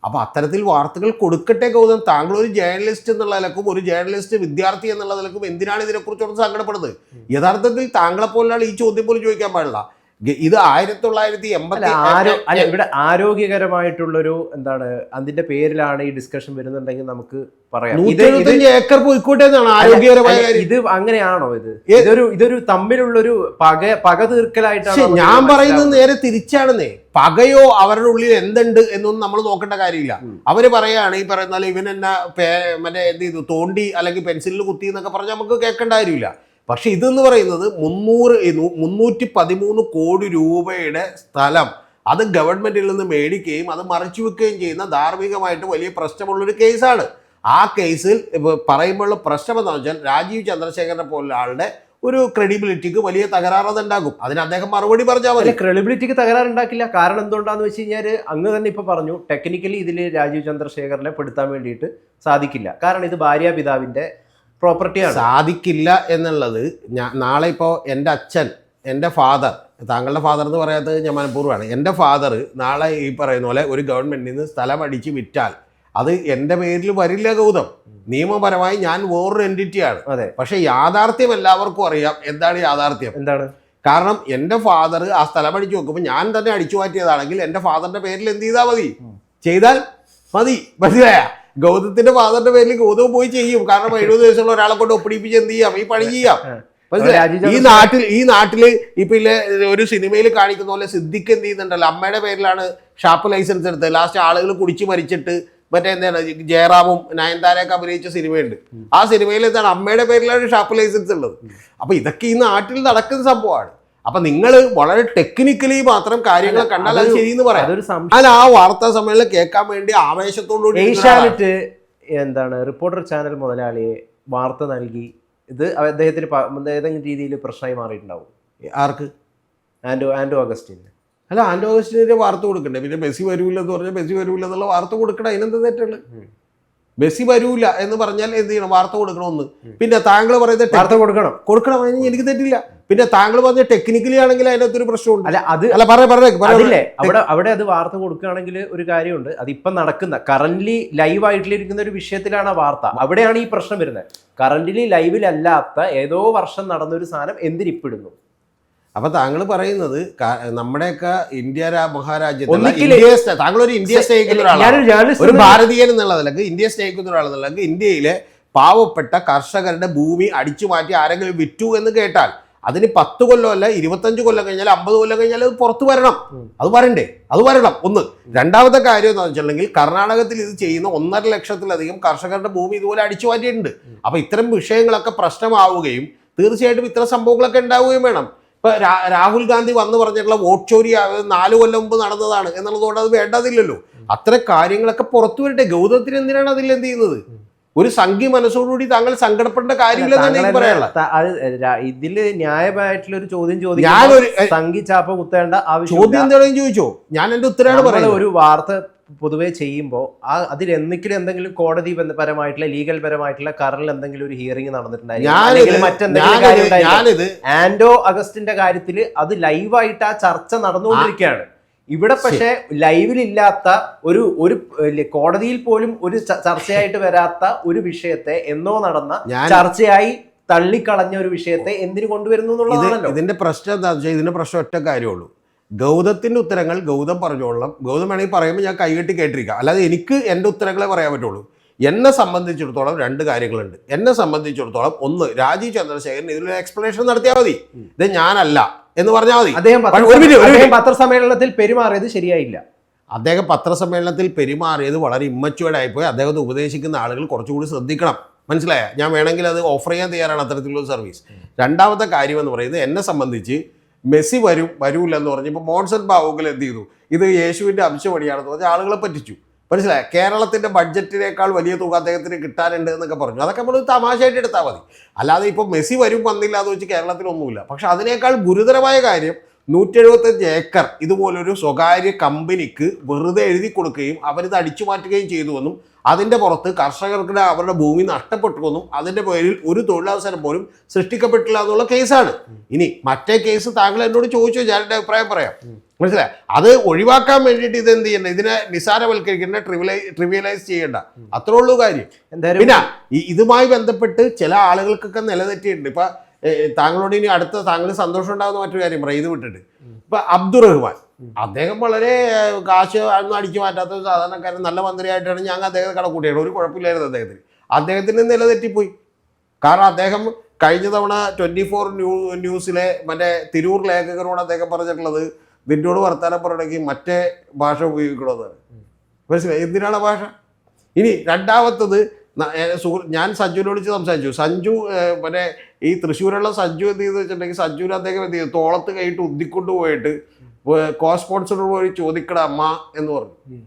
അപ്പൊ അത്തരത്തിൽ വാർത്തകൾ കൊടുക്കട്ടെ ഗൗതം. താങ്കൾ ഒരു ജേർണലിസ്റ്റ് എന്നുള്ള നിലക്കും ഒരു ജേർണലിസ്റ്റ് വിദ്യാർത്ഥി എന്നുള്ള നിലക്കും എന്തിനാണ് ഇതിനെക്കുറിച്ചൊന്നും സങ്കടപ്പെടുന്നത്? യഥാർത്ഥത്തിൽ താങ്കളെ പോലുള്ള ഈ ചോദ്യം പോലും ചോദിക്കാൻ പാടില്ല. ഇത് 1980 ഇവിടെ ആരോഗ്യകരമായിട്ടുള്ളൊരു അതിന്റെ പേരിലാണ് ഈ ഡിസ്കഷൻ വരുന്നുണ്ടെങ്കിൽ നമുക്ക് പറയാം. ഏക്കർ പോയിക്കോട്ടെ എന്നാണ് ആരോഗ്യകരമായ കാര്യം. ഇത് അങ്ങനെയാണോ? ഇതൊരു തമ്മിലുള്ളൊരു പക തീർക്കലായിട്ടാണ് ഞാൻ പറയുന്നത്. നേരെ തിരിച്ചാണെന്നേ. പകയോ അവരുടെ ഉള്ളിൽ എന്തുണ്ട് എന്നൊന്നും നമ്മൾ നോക്കേണ്ട കാര്യമില്ല. അവര് പറയാണ് ഈ പറയുന്ന ഇവൻ എന്നാ മറ്റേ എന്ത് ചെയ്തു, തോണ്ടി അല്ലെങ്കിൽ പെൻസിലിൽ കുത്തി എന്നൊക്കെ പറഞ്ഞാൽ നമുക്ക് കേൾക്കേണ്ട കാര്യമില്ല. പക്ഷെ ഇതെന്ന് പറയുന്നത് 313 കോടി രൂപയുടെ സ്ഥലം അത് ഗവൺമെന്റിൽ നിന്ന് മേടിക്കുകയും അത് മറച്ചു വെക്കുകയും ചെയ്യുന്ന ധാർമ്മികമായിട്ട് വലിയ പ്രശ്നമുള്ളൊരു കേസാണ്. ആ കേസിൽ പറയുമ്പോഴുള്ള പ്രശ്നം എന്താണെന്ന് വെച്ചാൽ രാജീവ് ചന്ദ്രശേഖരനെ പോലുള്ള ആളുടെ ഒരു ക്രെഡിബിലിറ്റിക്ക് വലിയ തകരാറുണ്ടാകും. അതിന് അദ്ദേഹം മറുപടി പറഞ്ഞാൽ മതി. ക്രെഡിബിലിറ്റിക്ക് തകരാറുണ്ടാക്കില്ല. കാരണം എന്തുകൊണ്ടാന്ന് വെച്ച് കഴിഞ്ഞാൽ അങ്ങ് തന്നെ ഇപ്പൊ പറഞ്ഞു, ടെക്നിക്കലി ഇതിൽ രാജീവ് ചന്ദ്രശേഖരനെ പെടുത്താൻ വേണ്ടിയിട്ട് സാധിക്കില്ല. കാരണം ഇത് ഭാര്യാപിതാവിന്റെ പ്രോപ്പർട്ടിയാണ്. സാധിക്കില്ല എന്നുള്ളത് നാളെ ഇപ്പോൾ എൻ്റെ അച്ഛൻ, എൻ്റെ ഫാദർ, താങ്കളുടെ ഫാദർ എന്ന് പറയാത്തത് ഞാൻ മനഃപൂർവ്വമാണ്, എൻ്റെ ഫാദർ നാളെ ഈ പറയുന്ന പോലെ ഒരു ഗവൺമെന്റിൽ നിന്ന് സ്ഥലം അടിച്ച് വിറ്റാൽ അത് എൻ്റെ പേരിൽ വരില്ല ഗൗതം. നിയമപരമായി ഞാൻ വേറൊരു എൻറ്റിറ്റിയാണ്. അതെ. പക്ഷെ യാഥാർത്ഥ്യം എല്ലാവർക്കും അറിയാം. എന്താണ് യാഥാർത്ഥ്യം? എന്താണ്? കാരണം എൻ്റെ ഫാദർ ആ സ്ഥലം അടിച്ചു വെക്കുമ്പോൾ ഞാൻ തന്നെ അടിച്ചു മാറ്റിയതാണെങ്കിൽ എൻ്റെ ഫാദറിന്റെ പേരിൽ എന്ത് ചെയ്താൽ മതി? ചെയ്താൽ മതി. മനസ്സിലായ? ഗൗതത്തിന്റെ ഫാദറിന്റെ പേരിൽ ഗൗതം പോയി ചെയ്യും. കാരണം 70 വയസ്സുള്ള ഒരാളെ കൊണ്ട് ഒപ്പിടിപ്പിച്ച് എന്ത് ചെയ്യാം? ഈ പണി ചെയ്യാം. ഈ നാട്ടില് ഇപ്പൊ ഒരു സിനിമയിൽ കാണിക്കുന്ന പോലെ സിദ്ദിഖ് എന്ത് ചെയ്യുന്നുണ്ടല്ലോ, അമ്മയുടെ പേരിലാണ് ഷാപ്പ് ലൈസൻസ് എടുത്തത്. ലാസ്റ്റ് ആളുകൾ കുടിച്ച് മരിച്ചിട്ട് മറ്റേ എന്താണ് ജയറാമും നയൻതാരയൊക്കെ അഭിനയിച്ച സിനിമയുണ്ട്. ആ സിനിമയിൽ എന്താണ് അമ്മയുടെ പേരിലാണ് ഷാപ്പ് ലൈസൻസ് ഉള്ളത്. അപ്പൊ ഇതൊക്കെ ഈ നാട്ടിൽ നടക്കുന്ന സംഭവമാണ്. അപ്പൊ നിങ്ങൾ വളരെ ടെക്നിക്കലി മാത്രം കാര്യങ്ങൾ കണ്ടാൽ അത് ശരിയെന്ന് പറയാം. ഞാൻ ആ വാർത്താ സമ്മേളനം കേൾക്കാൻ വേണ്ടി ആവേശത്തോടുകൂടി ഏഷ്യാനെറ്റ് റിപ്പോർട്ടർ ചാനൽ മുതലാളിയെ വാർത്ത നൽകി. ഇത് അദ്ദേഹത്തിന് ഏതെങ്കിലും രീതിയിൽ പ്രശ്നമായി മാറിയിട്ടുണ്ടാവും. ആർക്ക്? ആൻഡോ അഗസ്റ്റിന്. അല്ല, ആൻഡോ അഗസ്റ്റിന്റെ വാർത്ത കൊടുക്കണ്ടേ? പിന്നെ മെസ്സി വരൂല്ല എന്ന് പറഞ്ഞാൽ മെസ്സി വരൂല്ല എന്നുള്ള വാർത്ത കൊടുക്കണം. അതിനെന്താ തെറ്റുള്ളത്? മെസ്സി വരൂല്ല എന്ന് പറഞ്ഞാൽ എന്ത് ചെയ്യണം? വാർത്ത കൊടുക്കണമെന്ന്. പിന്നെ താങ്കൾ പറയുന്നത് വാർത്ത കൊടുക്കണം, അതിന് എനിക്ക് തെറ്റില്ല. പിന്നെ താങ്കൾ പറഞ്ഞ ടെക്നിക്കലി ആണെങ്കിൽ അതിനകത്തൊരു പ്രശ്നമുണ്ട്. അവിടെ അത് വാർത്ത കൊടുക്കുകയാണെങ്കിൽ ഒരു കാര്യമുണ്ട്. അതിപ്പം നടക്കുന്ന കറന്റ്ലി ലൈവ് ആയിട്ടിരിക്കുന്ന ഒരു വിഷയത്തിലാണ് ആ വാർത്ത. അവിടെയാണ് ഈ പ്രശ്നം വരുന്നത്. കറന്റ്ലി ലൈവിലല്ലാത്ത ഏതോ വർഷം നടന്നൊരു സാധനം എന്തിനിപ്പിടുന്നു? അപ്പൊ താങ്കൾ പറയുന്നത് നമ്മുടെയൊക്കെ ഇന്ത്യ മഹാരാജ്യത്തിൽ താങ്കൾ ഒരു ഇന്ത്യ സ്നേഹിക്കുന്ന ഒരാളാണ്, ഒരു ഭാരതീയൻ എന്നുള്ളതിലേക്ക് ഇന്ത്യ സ്നേഹിക്കുന്ന ഒരാളെന്നുള്ളത് ഇന്ത്യയിലെ പാവപ്പെട്ട കർഷകരുടെ ഭൂമി അടിച്ചു മാറ്റി ആരെങ്കിലും വിറ്റു എന്ന് കേട്ടാൽ അതിന് 10 കൊല്ലമല്ല 25 കൊല്ലം കഴിഞ്ഞാൽ 50 കൊല്ലം കഴിഞ്ഞാൽ അത് പുറത്തു വരണം. അത് വരണ്ടേ? അത് വരണം. ഒന്ന്. രണ്ടാമത്തെ കാര്യം എന്താണെന്ന് വെച്ചിട്ടുണ്ടെങ്കിൽ കർണാടകത്തിൽ ഇത് ചെയ്യുന്ന 1.5 ലക്ഷത്തിലധികം കർഷകരുടെ ഭൂമി ഇതുപോലെ അടിച്ചു മാറ്റിയിട്ടുണ്ട്. അപ്പൊ ഇത്തരം വിഷയങ്ങളൊക്കെ പ്രശ്നമാവുകയും തീർച്ചയായിട്ടും ഇത്തരം സംഭവങ്ങളൊക്കെ ഉണ്ടാവുകയും വേണം. ഇപ്പൊ രാഹുൽ ഗാന്ധി വന്ന് പറഞ്ഞിട്ടുള്ള വോട്ട് ചോരി 4 കൊല്ലം മുമ്പ് നടന്നതാണ് എന്നുള്ളതുകൊണ്ട് അത് വേണ്ടതില്ലല്ലോ. അത്തരം കാര്യങ്ങളൊക്കെ പുറത്തു വരട്ടെ. ഗൗതത്തിന് എന്തിനാണ് അതിൽ എന്ത് ചെയ്യുന്നത്? ഒരു സംഘി മനസ്സോടുകൂടി താങ്കൾ സങ്കടപ്പെടേണ്ട കാര്യമില്ലെന്നാണ് എനിക്ക് പറയാനുള്ളത്. ഇതില് ന്യായമായിട്ടുള്ള ഒരു ചോദ്യം ചോദിക്കും. സംഘി ചാപ്പ കുത്തേണ്ട ആവശ്യം. ചോദ്യം എന്താണെന്ന് ചോദിച്ചോ? ഞാൻ എന്റെ ഉത്തരവാണ് പറയുന്നത്. ഒരു വാർത്ത പൊതുവെ ചെയ്യുമ്പോൾ അതിൽ എന്തെങ്കിലും കോടതി പരമായിട്ടുള്ള ലീഗൽ പരമായിട്ടുള്ള കറണ്ടിൽ എന്തെങ്കിലും ഒരു ഹിയറിംഗ് നടന്നിട്ടുണ്ടായിരുന്നു, മറ്റെന്തെങ്കിലും ആൻഡോ അഗസ്റ്റിന്റെ കാര്യത്തിൽ അത് ലൈവായിട്ട് ആ ചർച്ച നടന്നുകൊണ്ടിരിക്കുകയാണ്. ഇവിടെ പക്ഷെ ലൈവിലില്ലാത്ത ഒരു കോടതിയിൽ പോലും ഒരു ചർച്ചയായിട്ട് വരാത്ത ഒരു വിഷയത്തെ എന്നോ നടന്ന ചർച്ചയായി തള്ളിക്കളഞ്ഞ ഒരു വിഷയത്തെ എന്തിനു കൊണ്ടുവരുന്നു എന്നുള്ളതാണല്ലോ ഇതിന്റെ പ്രശ്നം. എന്താണെന്ന് വെച്ചാൽ ഇതിന്റെ പ്രശ്നം ഒറ്റ കാര്യമുള്ളൂ. ഗൗതത്തിന്റെ ഉത്തരങ്ങൾ ഗൗതം പറഞ്ഞോളാം. ഗൗതം വേണമെങ്കിൽ പറയുമ്പോൾ ഞാൻ കൈകെട്ടി കേട്ടിരിക്കാം. അല്ലാതെ എനിക്ക് എൻ്റെ ഉത്തരങ്ങളെ പറയാൻ പറ്റുള്ളൂ. എന്നെ സംബന്ധിച്ചിടത്തോളം 2 കാര്യങ്ങളുണ്ട്. എന്നെ സംബന്ധിച്ചിടത്തോളം ഒന്ന്, രാജീവ് ചന്ദ്രശേഖരൻ ഇതിലൊരു എക്സ്പ്ലനേഷൻ നടത്തിയാൽ മതി. ഇത് ഞാനല്ല എന്ന് പറഞ്ഞാൽ മതി. അദ്ദേഹം പത്രസമ്മേളനത്തിൽ പെരുമാറിയത് ശരിയായില്ല. അദ്ദേഹം പത്രസമ്മേളനത്തിൽ പെരുമാറിയത് വളരെ ഇമ്മച്വേർഡ് ആയിപ്പോയി. അദ്ദേഹത്തെ ഉപദേശിക്കുന്ന ആളുകൾ കുറച്ചുകൂടി ശ്രദ്ധിക്കണം. മനസ്സിലായ? ഞാൻ വേണമെങ്കിൽ അത് ഓഫർ ചെയ്യാൻ തയ്യാറാണ് അത്തരത്തിലുള്ള സർവീസ്. രണ്ടാമത്തെ കാര്യം എന്ന് പറയുന്നത്, എന്നെ സംബന്ധിച്ച് മെസ്സി വരൂല്ല എന്ന് പറഞ്ഞപ്പോൾ മോൺസൺ ഭാവുകൽ എന്ത് ചെയ്തു? ഇത് യേശുവിൻ്റെ അംശവടിയാണെന്ന് പറഞ്ഞാൽ ആളുകളെ പറ്റിച്ചു. മനസ്സിലായ? കേരളത്തിൻ്റെ ബഡ്ജറ്റിനേക്കാൾ വലിയ തുക അദ്ദേഹത്തിന് കിട്ടാനുണ്ട് എന്നൊക്കെ പറഞ്ഞു. അതൊക്കെ നമ്മൾ തമാശയായിട്ട് എടുത്താൽ മതി. അല്ലാതെ ഇപ്പോൾ മെസ്സി വന്നില്ല എന്ന് വെച്ച് കേരളത്തിലൊന്നുമില്ല. പക്ഷെ അതിനേക്കാൾ ഗുരുതരമായ കാര്യം 175 ഏക്കർ ഇതുപോലൊരു സ്വകാര്യ കമ്പനിക്ക് വെറുതെ എഴുതി കൊടുക്കുകയും അവരിത് അടിച്ചു മാറ്റുകയും ചെയ്തുവെന്നും അതിൻ്റെ പുറത്ത് കർഷകർക്ക് അവരുടെ ഭൂമി നഷ്ടപ്പെട്ടുവെന്നും അതിൻ്റെ പേരിൽ ഒരു തൊഴിലവസരം പോലും സൃഷ്ടിക്കപ്പെട്ടില്ല എന്നുള്ള കേസാണ്. ഇനി മറ്റേ കേസ് താങ്കൾ എന്നോട് ചോദിച്ചു, ഞാൻ എൻ്റെ അഭിപ്രായം പറയാം. മനസ്സിലായി? അത് ഒഴിവാക്കാൻ വേണ്ടിയിട്ട് ഇത് എന്ത് ചെയ്യണ്ട, ഇതിനെ നിസാരവൽക്കരിക്കേണ്ട, ട്രിവിയലൈസ് ചെയ്യേണ്ട, അത്രേ ഉള്ളൂ കാര്യം. പിന്നെ ഇതുമായി ബന്ധപ്പെട്ട് ചില ആളുകൾക്കൊക്കെ നിലതെറ്റിയിട്ടുണ്ട്. ഇപ്പൊ താങ്കളോട് ഇനി അടുത്ത താങ്കൾ സന്തോഷം ഉണ്ടാകുന്ന മറ്റൊരു കാര്യം പറയാം. ഇത് വിട്ടിട്ട് ഇപ്പൊ അബ്ദുറഹ്മാൻ, അദ്ദേഹം വളരെ കാശ് ഒന്നും അടിച്ചു മാറ്റാത്ത ഒരു സാധാരണക്കാരൻ, നല്ല മന്ത്രിയായിട്ടാണ് ഞാൻ അദ്ദേഹത്തെ കണക്കൂട്ടിയത്. ഒരു കുഴപ്പമില്ലായിരുന്നു അദ്ദേഹത്തിന് നിലതെറ്റിപ്പോയി. കാരണം അദ്ദേഹം കഴിഞ്ഞ തവണ 24 ന്യൂസിലെ മറ്റേ തിരൂർ ലേഖകരോട് അദ്ദേഹം പറഞ്ഞിട്ടുള്ളത്, നിന്നോട് വർത്താനം പറയണമെങ്കിൽ മറ്റേ ഭാഷ ഉപയോഗിക്കണമെന്നാണ്. മനസ്സിലായി? എന്തിനാണ് ഭാഷ? ഇനി രണ്ടാമത്തത്, ഞാൻ സഞ്ജുവിനെ വിളിച്ച് സംസാരിച്ചു. സഞ്ജു മറ്റേ ഈ തൃശ്ശൂരുള്ള സഞ്ജു എന്ത് ചെയ്തെന്ന് വെച്ചിട്ടുണ്ടെങ്കിൽ, സഞ്ജുവിന് അദ്ദേഹം എന്ത് ചെയ്തു, തോളത്ത് കൈയിട്ട് ഉന്തിക്കൊണ്ട് പോയിട്ട് കോ സ്പോൺസറോട് പോയി ചോദിക്കട അമ്മ എന്ന് പറഞ്ഞു.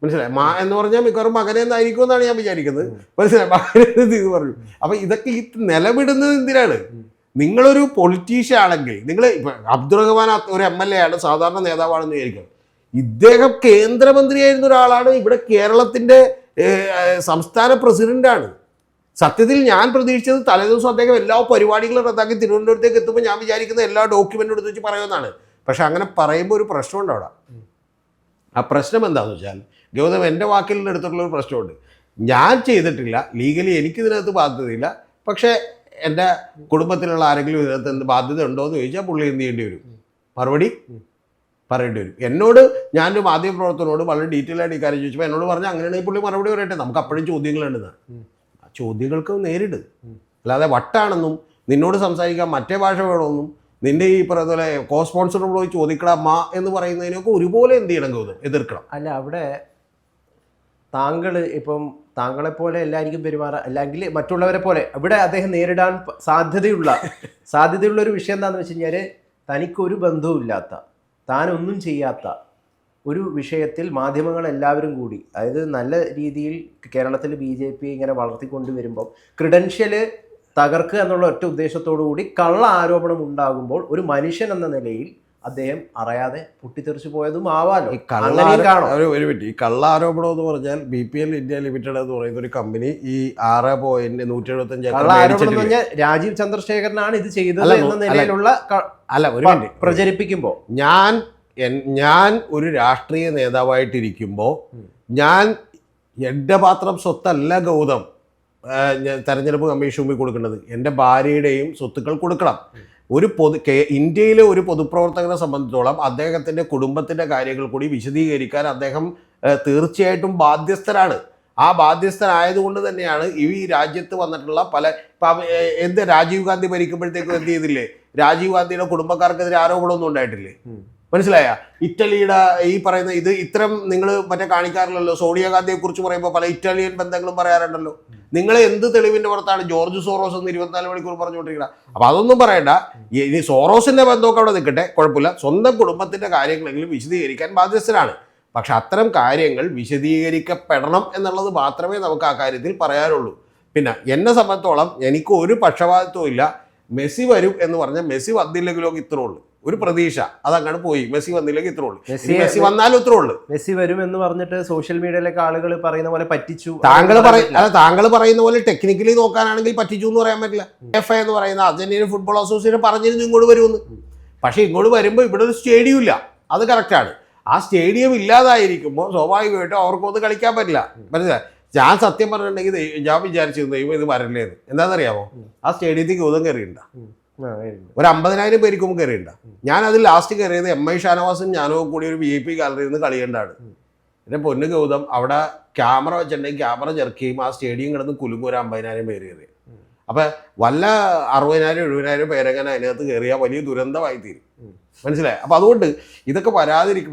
മനസ്സിലായി? മാ എന്ന് പറഞ്ഞാൽ മിക്കവാറും മകനെ എന്നായിരിക്കും എന്നാണ് ഞാൻ വിചാരിക്കുന്നത്. മനസ്സിലായി? മകനെ ഇത് പറഞ്ഞു. അപ്പൊ ഇതൊക്കെ ഈ നിലവിടുന്നത് എന്തിനാണ്? നിങ്ങളൊരു പൊളിറ്റീഷ്യൻ ആണെങ്കിൽ, നിങ്ങൾ അബ്ദുറഹ്മാൻ ഒരു MLA ആണ്, സാധാരണ നേതാവാണെന്ന് വിചാരിക്കുക. ഇദ്ദേഹം കേന്ദ്രമന്ത്രിയായിരുന്ന ഒരാളാണ്, ഇവിടെ കേരളത്തിന്റെ സംസ്ഥാന പ്രസിഡന്റാണ്. സത്യത്തിൽ ഞാൻ പ്രതീക്ഷിച്ചത് തലേദിവസം അദ്ദേഹം എല്ലാ പരിപാടികളും റദ്ദാക്കി തിരുവനന്തപുരത്തേക്ക് എത്തുമ്പോൾ ഞാൻ വിചാരിക്കുന്ന എല്ലാ ഡോക്യുമെന്റും എടുത്ത് വെച്ച് പറയുമെന്നാണ്. പക്ഷെ അങ്ങനെ പറയുമ്പോൾ ഒരു പ്രശ്നമുണ്ട് അവിടെ. ആ പ്രശ്നം എന്താണെന്ന് വെച്ചാൽ, ഗൗതം എൻ്റെ വാക്കിൽ എടുത്തിട്ടുള്ള ഒരു പ്രശ്നമുണ്ട്. ഞാൻ ചെയ്തിട്ടില്ല, ലീഗലി എനിക്കിതിനകത്ത് ബാധ്യതയില്ല. പക്ഷേ എൻ്റെ കുടുംബത്തിലുള്ള ആരെങ്കിലും ഇതിനകത്ത് എന്ത് ബാധ്യത ഉണ്ടോ എന്ന് ചോദിച്ചാൽ പുള്ളി എന്ത് ചെയ്യേണ്ടി വരും? മറുപടി പറയേണ്ടി വരും. എന്നോട്, ഞാനൊരു മാധ്യമപ്രവർത്തനോട് വളരെ ഡീറ്റെയിൽ ആയിട്ട് ഈ കാര്യം ചോദിച്ചപ്പോൾ എന്നോട് പറഞ്ഞാൽ അങ്ങനെയാണെങ്കിൽ പുള്ളി മറുപടി പറയട്ടെ, നമുക്ക് അപ്പോഴും ചോദ്യങ്ങളുണ്ടെന്നാണ്. ആ ചോദ്യങ്ങൾക്ക് നേരിട്. അല്ലാതെ വട്ടാണെന്നും നിന്നോട് സംസാരിക്കാൻ മറ്റേ ഭാഷ വേണമെന്നും നിന്റെ ഈ പറയുന്ന പോലെ കോ സ്പോൺസറോട് പോയി ചോദിക്കണം അമ്മ എന്ന് പറയുന്നതിനൊക്കെ ഒരുപോലെ എന്ത് ചെയ്യണം ഗൗതം? എതിർക്കണം. അല്ല, അവിടെ താങ്കൾ ഇപ്പം താങ്കളെപ്പോലെ എല്ലാവർക്കും പെരുമാറാൻ, അല്ലെങ്കിൽ മറ്റുള്ളവരെ പോലെ ഇവിടെ അദ്ദേഹം നേരിടാൻ സാധ്യതയുള്ള ഒരു വിഷയം എന്താണെന്ന് വെച്ച് കഴിഞ്ഞാൽ, തനിക്കൊരു ബന്ധവുമില്ലാത്ത, താനൊന്നും ചെയ്യാത്ത ഒരു വിഷയത്തിൽ മാധ്യമങ്ങൾ എല്ലാവരും കൂടി, അതായത് നല്ല രീതിയിൽ കേരളത്തിൽ BJP ഇങ്ങനെ വളർത്തിക്കൊണ്ടുവരുമ്പോൾ ക്രിഡൻഷ്യല് തകർക്കുക എന്നുള്ള ഒറ്റ ഉദ്ദേശത്തോടു കൂടി കള്ള ആരോപണം ഉണ്ടാകുമ്പോൾ ഒരു മനുഷ്യൻ എന്ന നിലയിൽ അദ്ദേഹം അറിയാതെ പൊട്ടിത്തെറിച്ചു പോയതും ആവാലോ. ഈ കള്ള ആരോപണം എന്ന് പറഞ്ഞാൽ BPL ഇന്ത്യ ലിമിറ്റഡ് എന്ന് പറയുന്ന ഒരു കമ്പനി ഈ 6.175 കള്ള ആരോപണം എന്ന് പറഞ്ഞാൽ രാജീവ് ചന്ദ്രശേഖരനാണ് ഇത് ചെയ്തത് എന്ന നിലയിലുള്ള പ്രചരിപ്പിക്കുമ്പോൾ, ഞാൻ ഒരു രാഷ്ട്രീയ നേതാവായിട്ടിരിക്കുമ്പോൾ ഞാൻ എൻ്റെ പാത്രം സ്വത്തല്ല ഗൗതം തെരഞ്ഞെടുപ്പ് കമ്മീഷൻ മുമ്പിൽ കൊടുക്കേണ്ടത്. എൻ്റെ ഭാര്യയുടെയും സ്വത്തുക്കൾ കൊടുക്കണം. ഇന്ത്യയിലെ ഒരു പൊതുപ്രവർത്തകനെ സംബന്ധിച്ചോളം അദ്ദേഹത്തിൻ്റെ കുടുംബത്തിൻ്റെ കാര്യങ്ങൾ കൂടി വിശദീകരിക്കാൻ അദ്ദേഹം തീർച്ചയായിട്ടും ബാധ്യസ്ഥരാണ്. ആ ബാധ്യസ്ഥനായതുകൊണ്ട് തന്നെയാണ് ഈ രാജ്യത്ത് വന്നിട്ടുള്ള പല എന്ത് രാജീവ് ഗാന്ധി ഭരിക്കുമ്പോഴത്തേക്കും എന്ത് ചെയ്തില്ലേ, രാജീവ് ഗാന്ധിയുടെ കുടുംബക്കാർക്കെതിരെ ആരോപണമൊന്നും ഉണ്ടായിട്ടില്ലേ? മനസ്സിലായ? ഇറ്റലിയുടെ ഈ പറയുന്ന ഇത് ഇത്തരം നിങ്ങൾ മറ്റേ കാണിക്കാറില്ലല്ലോ. സോണിയാഗാന്ധിയെ കുറിച്ച് പറയുമ്പോൾ പല ഇറ്റാലിയൻ ബന്ധങ്ങളും പറയാറുണ്ടല്ലോ. നിങ്ങൾ എന്ത് തെളിവിന്റെ പുറത്താണ് ജോർജ് സോറോസ് എന്ന് 24 മണിക്കൂർ പറഞ്ഞുകൊണ്ടിരിക്കുക? അപ്പൊ അതൊന്നും പറയണ്ട. ഇനി സോറോസിന്റെ ബന്ധമൊക്കെ അവിടെ നിൽക്കട്ടെ, കുഴപ്പമില്ല. സ്വന്തം കുടുംബത്തിന്റെ കാര്യങ്ങളെങ്കിലും വിശദീകരിക്കാൻ ബാധ്യസ്ഥനാണ്. പക്ഷെ അത്തരം കാര്യങ്ങൾ വിശദീകരിക്കപ്പെടണം എന്നുള്ളത് മാത്രമേ നമുക്ക് ആ കാര്യത്തിൽ പറയാനുള്ളൂ. പിന്നെ എന്നെ സംബന്ധിച്ചോളം എനിക്ക് ഒരു പക്ഷപാതിത്വവും ഇല്ല. മെസ്സി വരും എന്ന് പറഞ്ഞാൽ മെസ്സി വന്നില്ലെങ്കിലോ ഇത്രേ ഉള്ളൂ, ഒരു പ്രതീക്ഷ. അതങ്ങനെ പോയി. മെസ്സി വന്നില്ലെങ്കിൽ ഇത്രേ ഉള്ളൂ, മെസ്സി വന്നാലും ഇത്രേ ഉള്ളൂ. മെസ്സി വരും എന്ന് പറഞ്ഞിട്ട് സോഷ്യൽ മീഡിയയിലൊക്കെ ആളുകൾ പറയുന്ന പോലെ പറ്റിച്ചു. താങ്കൾ പറയുന്ന പോലെ ടെക്നിക്കലി നോക്കാനാണെങ്കിൽ പറ്റിച്ചു എന്ന് പറയാൻ പറ്റില്ല. FA എന്ന് പറയുന്ന അർജന്റീന ഫുട്ബോൾ അസോസിയേഷൻ പറഞ്ഞിരുന്നു ഇങ്ങോട്ട് വരുമെന്ന്. പക്ഷെ ഇങ്ങോട്ട് വരുമ്പോൾ ഇവിടെ ഒരു സ്റ്റേഡിയം ഇല്ല. അത് കറക്റ്റാണ്. ആ സ്റ്റേഡിയം ഇല്ലാതായിരിക്കുമ്പോൾ സ്വാഭാവികമായിട്ടും അവർക്കൊന്നും കളിക്കാൻ പറ്റില്ല. മനസ്സിലായി? ഞാൻ സത്യം പറഞ്ഞിട്ടുണ്ടെങ്കിൽ ഞാൻ വിചാരിച്ചിരുന്നു ദൈവം ഇത് വരല്ലേന്ന്. എന്താണെന്നറിയാമോ? ആ സ്റ്റേഡിയത്തിൽ ഗൗതം കയറിയിട്ടുണ്ട്. ഒരു 50,000 പേർക്കും കയറിയിട്ടുണ്ട്. ഞാൻ അതിൽ ലാസ്റ്റ് കയറിയത് MI ഷാനവാസും ഞാനോ കൂടി ഒരു VIP ഗാലറിയിൽ നിന്ന് കളിയേണ്ടതാണ്. എൻ്റെ പൊന്ന് ഗൗതം, അവിടെ ക്യാമറ വെച്ചിട്ടുണ്ടെങ്കിൽ ക്യാമറ ചെറുക്കുകയും ആ സ്റ്റേഡിയം കിടന്ന് കുലുങ്ങും. ഒരു 50,000 പേര് കയറി. അപ്പം വല്ല 60,000 70,000 പേരെങ്ങനെ അതിനകത്ത് കയറിയാൽ വലിയ ദുരന്തമായി തീരും. മനസ്സിലായി? അപ്പം അതുകൊണ്ട് ഇതൊക്കെ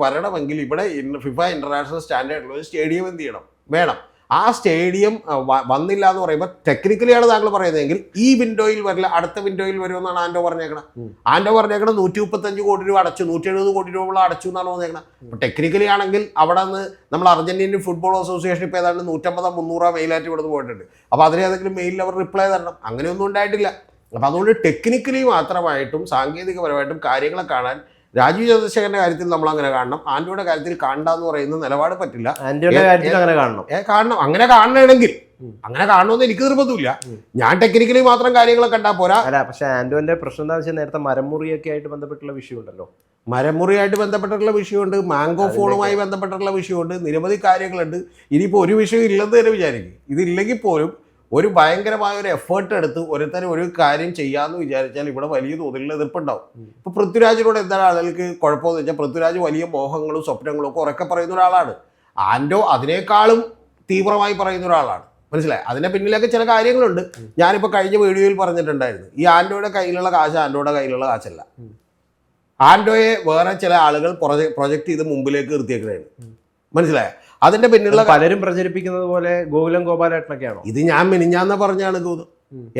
വരണമെങ്കിൽ ഇവിടെ FIFA ഇന്റർനാഷണൽ സ്റ്റാൻഡേർഡിലുള്ള ഒരു സ്റ്റേഡിയം എന്ത് ചെയ്യണം? വേണം. ആ സ്റ്റേഡിയം വന്നില്ല എന്ന് പറയുമ്പോൾ ടെക്നിക്കലിയാണ് താങ്കൾ പറയുന്നതെങ്കിൽ ഈ വിൻഡോയിൽ വരില്ല, അടുത്ത വിൻഡോയിൽ വരുമെന്നാണ് ആൻഡോ പറഞ്ഞേക്കണം. 135 കോടി രൂപ അടച്ചു, 170 കോടി രൂപ അടച്ചു എന്നാണ് പറഞ്ഞേക്കണം. അപ്പോൾ ടെക്നിക്കലി ആണെങ്കിൽ അവിടെ നിന്ന് നമ്മൾ അർജന്റീനൻ ഫുട്ബോൾ അസോസിയേഷൻ ഇപ്പോൾ ഏതാണ്ട് 150-300 മെയിലായിട്ട് ഇവിടെ പോയിട്ടുണ്ട്. അപ്പോൾ അതിലേതെങ്കിലും മെയിലിൽ അവർ റിപ്ലൈ തരണം. അങ്ങനെയൊന്നും ഉണ്ടായിട്ടില്ല. അപ്പോൾ അതുകൊണ്ട് ടെക്നിക്കലി മാത്രമായിട്ടും സാങ്കേതികപരമായിട്ടും കാര്യങ്ങളെ കാണാൻ രാജീവ് ചന്ദ്രശേഖരന്റെ കാര്യത്തിൽ നമ്മൾ അങ്ങനെ കാണണം. ആൻഡോയുടെ കാര്യത്തിൽ കാണണ്ടെന്ന് പറയുന്ന നിലപാട് പറ്റില്ല. ആൻഡോയുടെ കാര്യത്തിൽ അങ്ങനെ കാണണം. അങ്ങനെ കാണണമെങ്കിൽ അങ്ങനെ കാണണമെന്ന് എനിക്ക് നിർബന്ധമില്ല. ഞാൻ ടെക്നിക്കലി മാത്രം കാര്യങ്ങളെ കണ്ടാൽ പോരാ. അല്ല, പക്ഷെ ആൻഡോന്റെ പ്രശ്നം എന്താ വെച്ചാൽ നേരത്തെ മരമുറിയൊക്കെ ആയിട്ട് ബന്ധപ്പെട്ടുള്ള വിഷയമുണ്ടല്ലോ. മരമുറിയായിട്ട് ബന്ധപ്പെട്ടിട്ടുള്ള വിഷയമുണ്ട്, മാംഗോ ഫോണുമായി ബന്ധപ്പെട്ടിട്ടുള്ള വിഷയമുണ്ട്, നിരവധി കാര്യങ്ങളുണ്ട്. ഇനിയിപ്പോൾ ഒരു വിഷയം ഇല്ലെന്ന് തന്നെ വിചാരിക്കും. ഇതില്ലെങ്കിൽ പോലും ഒരു ഭയങ്കരമായ ഒരു എഫേർട്ട് എടുത്ത് ഒരുത്തരം ഒരു കാര്യം ചെയ്യാമെന്ന് വിചാരിച്ചാൽ ഇവിടെ വലിയ തോതിലുള്ള എതിർപ്പുണ്ടാവും. ഇപ്പോൾ പൃഥ്വിരാജിനോട് എന്താണ് ആളുകൾക്ക് കുഴപ്പമെന്ന് വെച്ചാൽ പൃഥ്വിരാജ് വലിയ മോഹങ്ങളും സ്വപ്നങ്ങളും ഒക്കെ ഉറക്കെ പറയുന്ന ഒരാളാണ്. ആൻഡോ അതിനേക്കാളും തീവ്രമായി പറയുന്ന ഒരാളാണ്. മനസ്സിലായി? അതിൻ്റെ പിന്നിലൊക്കെ ചില കാര്യങ്ങളുണ്ട്. ഞാനിപ്പോൾ കഴിഞ്ഞ വീഡിയോയിൽ പറഞ്ഞിട്ടുണ്ടായിരുന്നു, ഈ ആൻഡോയുടെ കയ്യിലുള്ള കാശ് ആൻഡോയുടെ കയ്യിലുള്ള കാശല്ല. ആൻഡോയെ വേറെ ചില ആളുകൾ പ്രൊജക്റ്റ് ചെയ്ത് മുമ്പിലേക്ക് നിർത്തിയേക്കുന്നതാണ്. മനസ്സിലായ? അതിന്റെ പിന്നിലുള്ള പലരും പ്രചരിപ്പിക്കുന്നത് പോലെ ഗോകുലം ഗോപാലേട്ടനൊക്കെയാണോ ഇത്? ഞാൻ മിനിഞ്ഞാന്ന് പറഞ്ഞാണ് ഗൗതം.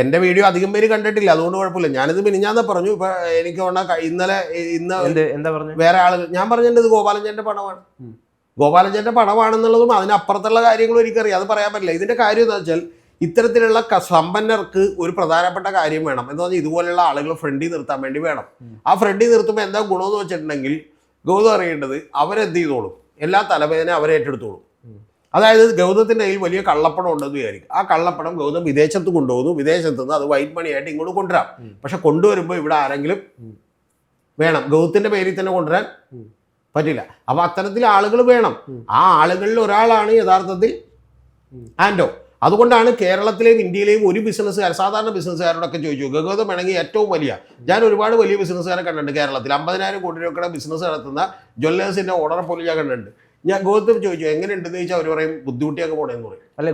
എന്റെ വീഡിയോ അധികം പേര് കണ്ടിട്ടില്ല, അതുകൊണ്ട് കുഴപ്പമില്ല. ഞാനിത് മിനിഞ്ഞാന്ന് പറഞ്ഞു. ഇപ്പൊ എനിക്ക് എന്താ പറഞ്ഞു വേറെ ആളുകൾ ഞാൻ പറഞ്ഞിട്ടുണ്ട് ഗോപാലഞ്ചന്റെ പണമാണ്. ഗോപാലഞ്ചന്റെ പണമാണെന്നുള്ളതും അതിനപ്പുറത്തുള്ള കാര്യങ്ങളും എനിക്കറിയാം. അത് പറയാൻ പറ്റില്ല. ഇതിന്റെ കാര്യം എന്താ വെച്ചാൽ ഇത്തരത്തിലുള്ള സമ്പന്നർക്ക് ഒരു പ്രധാനപ്പെട്ട കാര്യം വേണം. എന്താ പറഞ്ഞാൽ ഇതുപോലെയുള്ള ആളുകൾ ഫ്രണ്ടിൽ നിർത്താൻ വേണ്ടി വേണം. ആ ഫ്രണ്ടിൽ നിർത്തുമ്പോൾ എന്താ ഗുണമെന്ന് വെച്ചിട്ടുണ്ടെങ്കിൽ ഗൗതം അറിയേണ്ടത് അവരെന്ത് ചെയ്തോളും, എല്ലാ തലവേദന അവരെ ഏറ്റെടുത്തോളും. അതായത് ഗൗതത്തിൻ്റെ കയ്യിൽ വലിയ കള്ളപ്പണം ഉണ്ടെന്ന് വിചാരിക്കും. ആ കള്ളപ്പണം ഗൗതം വിദേശത്ത് കൊണ്ടുപോകുന്നു. വിദേശത്ത് നിന്ന് അത് വൈറ്റ് മണി ആയിട്ട് ഇങ്ങോട്ട് കൊണ്ടുവരാം. പക്ഷെ കൊണ്ടുവരുമ്പോൾ ഇവിടെ ആരെങ്കിലും വേണം. ഗൗതത്തിൻ്റെ പേരിൽ തന്നെ കൊണ്ടുവരാൻ പറ്റില്ല. അപ്പോൾ അത്തരത്തിൽ ആളുകൾ വേണം. ആ ആളുകളിൽ ഒരാളാണ് യഥാർത്ഥത്തിൽ ആൻഡോ. അതുകൊണ്ടാണ് കേരളത്തിലെയും ഇന്ത്യയിലെയും ഒരു ബിസിനസ്സുകാർ, സാധാരണ ബിസിനസ്സുകാരോടൊക്കെ ചോദിച്ചു, ഗൗതം വേണമെങ്കിൽ ഏറ്റവും വലിയ, ഞാൻ ഒരുപാട് വലിയ ബിസിനസ്സുകാരെ കണ്ടിട്ടുണ്ട് കേരളത്തിൽ. 50,000 കോടി രൂപയുടെ ബിസിനസ് നടത്തുന്ന ജ്വല്ലേഴ്സിൻ്റെ ഓർഡറെ പോലും ഞാൻ കണ്ടിട്ടുണ്ട്. ഞാൻ ഗൗതം ചോദിച്ചു എങ്ങനെയുണ്ടെന്ന് ചോദിച്ചാൽ അവർ പറയും ബുദ്ധിമുട്ടിയൊക്കെ പോകണമെന്ന് പറയും. അല്ലെ,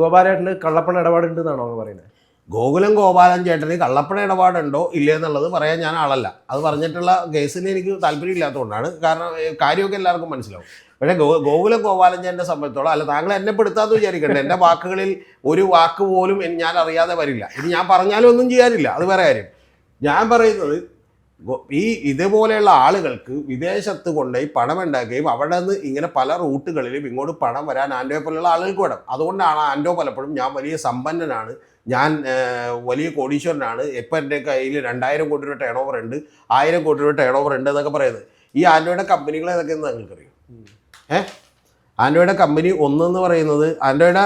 ഗോപാലേട്ടന് കള്ളപ്പണ ഇടപാടുണ്ടെന്നാണോ പറയുന്നത്? ഗോകുലം ഗോപാലൻ ചേട്ടന് കള്ളപ്പണ ഇടപാടുണ്ടോ ഇല്ലേ എന്നുള്ളത് പറയാൻ ഞാൻ ആളല്ല. അത് പറഞ്ഞിട്ടുള്ള കേസിന് എനിക്ക് താല്പര്യമില്ലാത്തതുകൊണ്ടാണ്. കാരണം കാര്യമൊക്കെ എല്ലാവർക്കും മനസ്സിലാവും. പക്ഷേ ഗോകുലം ഗോപാലൻ ചേട്ടനെ സംബന്ധിച്ചോളം, അല്ല താങ്കൾ എന്നെ പെടുത്താന്ന് വിചാരിക്കണ്ടേ. എൻ്റെ വാക്കുകളിൽ ഒരു വാക്ക് പോലും ഞാൻ അറിയാതെ വരില്ല. ഇത് ഞാൻ പറഞ്ഞാലും ഒന്നും ചെയ്യാനില്ല, അത് വേറെ കാര്യം. ഞാൻ പറയുന്നത് ഇതുപോലെയുള്ള ആളുകൾക്ക് വിദേശത്ത് കൊണ്ടുപോയി പണം ഉണ്ടാക്കുകയും അവിടെ നിന്ന് ഇങ്ങനെ പല റൂട്ടുകളിലും ഇങ്ങോട്ട് പണം വരാൻ ആൻഡോയെ പോലെയുള്ള ആളുകൾക്ക് വേണം. അതുകൊണ്ടാണ് ആൻഡോ പലപ്പോഴും ഞാൻ വലിയ സമ്പന്നനാണ്, ഞാൻ വലിയ കോടീശ്വരനാണ്, ഇപ്പം എൻ്റെ കയ്യിൽ 2,000 കോടി രൂപ ടേൺ ഓവർ ഉണ്ട്, 1000 കോടി രൂപ ടേൺ ഓവർ ഉണ്ട് എന്നൊക്കെ പറയുന്നത്. ഈ ആൻഡോയുടെ കമ്പനികൾ ഏതൊക്കെയെന്ന് നിങ്ങൾക്കറിയും? ആൻഡോയുടെ കമ്പനി ഒന്നെന്ന് പറയുന്നത്, ആൻഡോയുടെ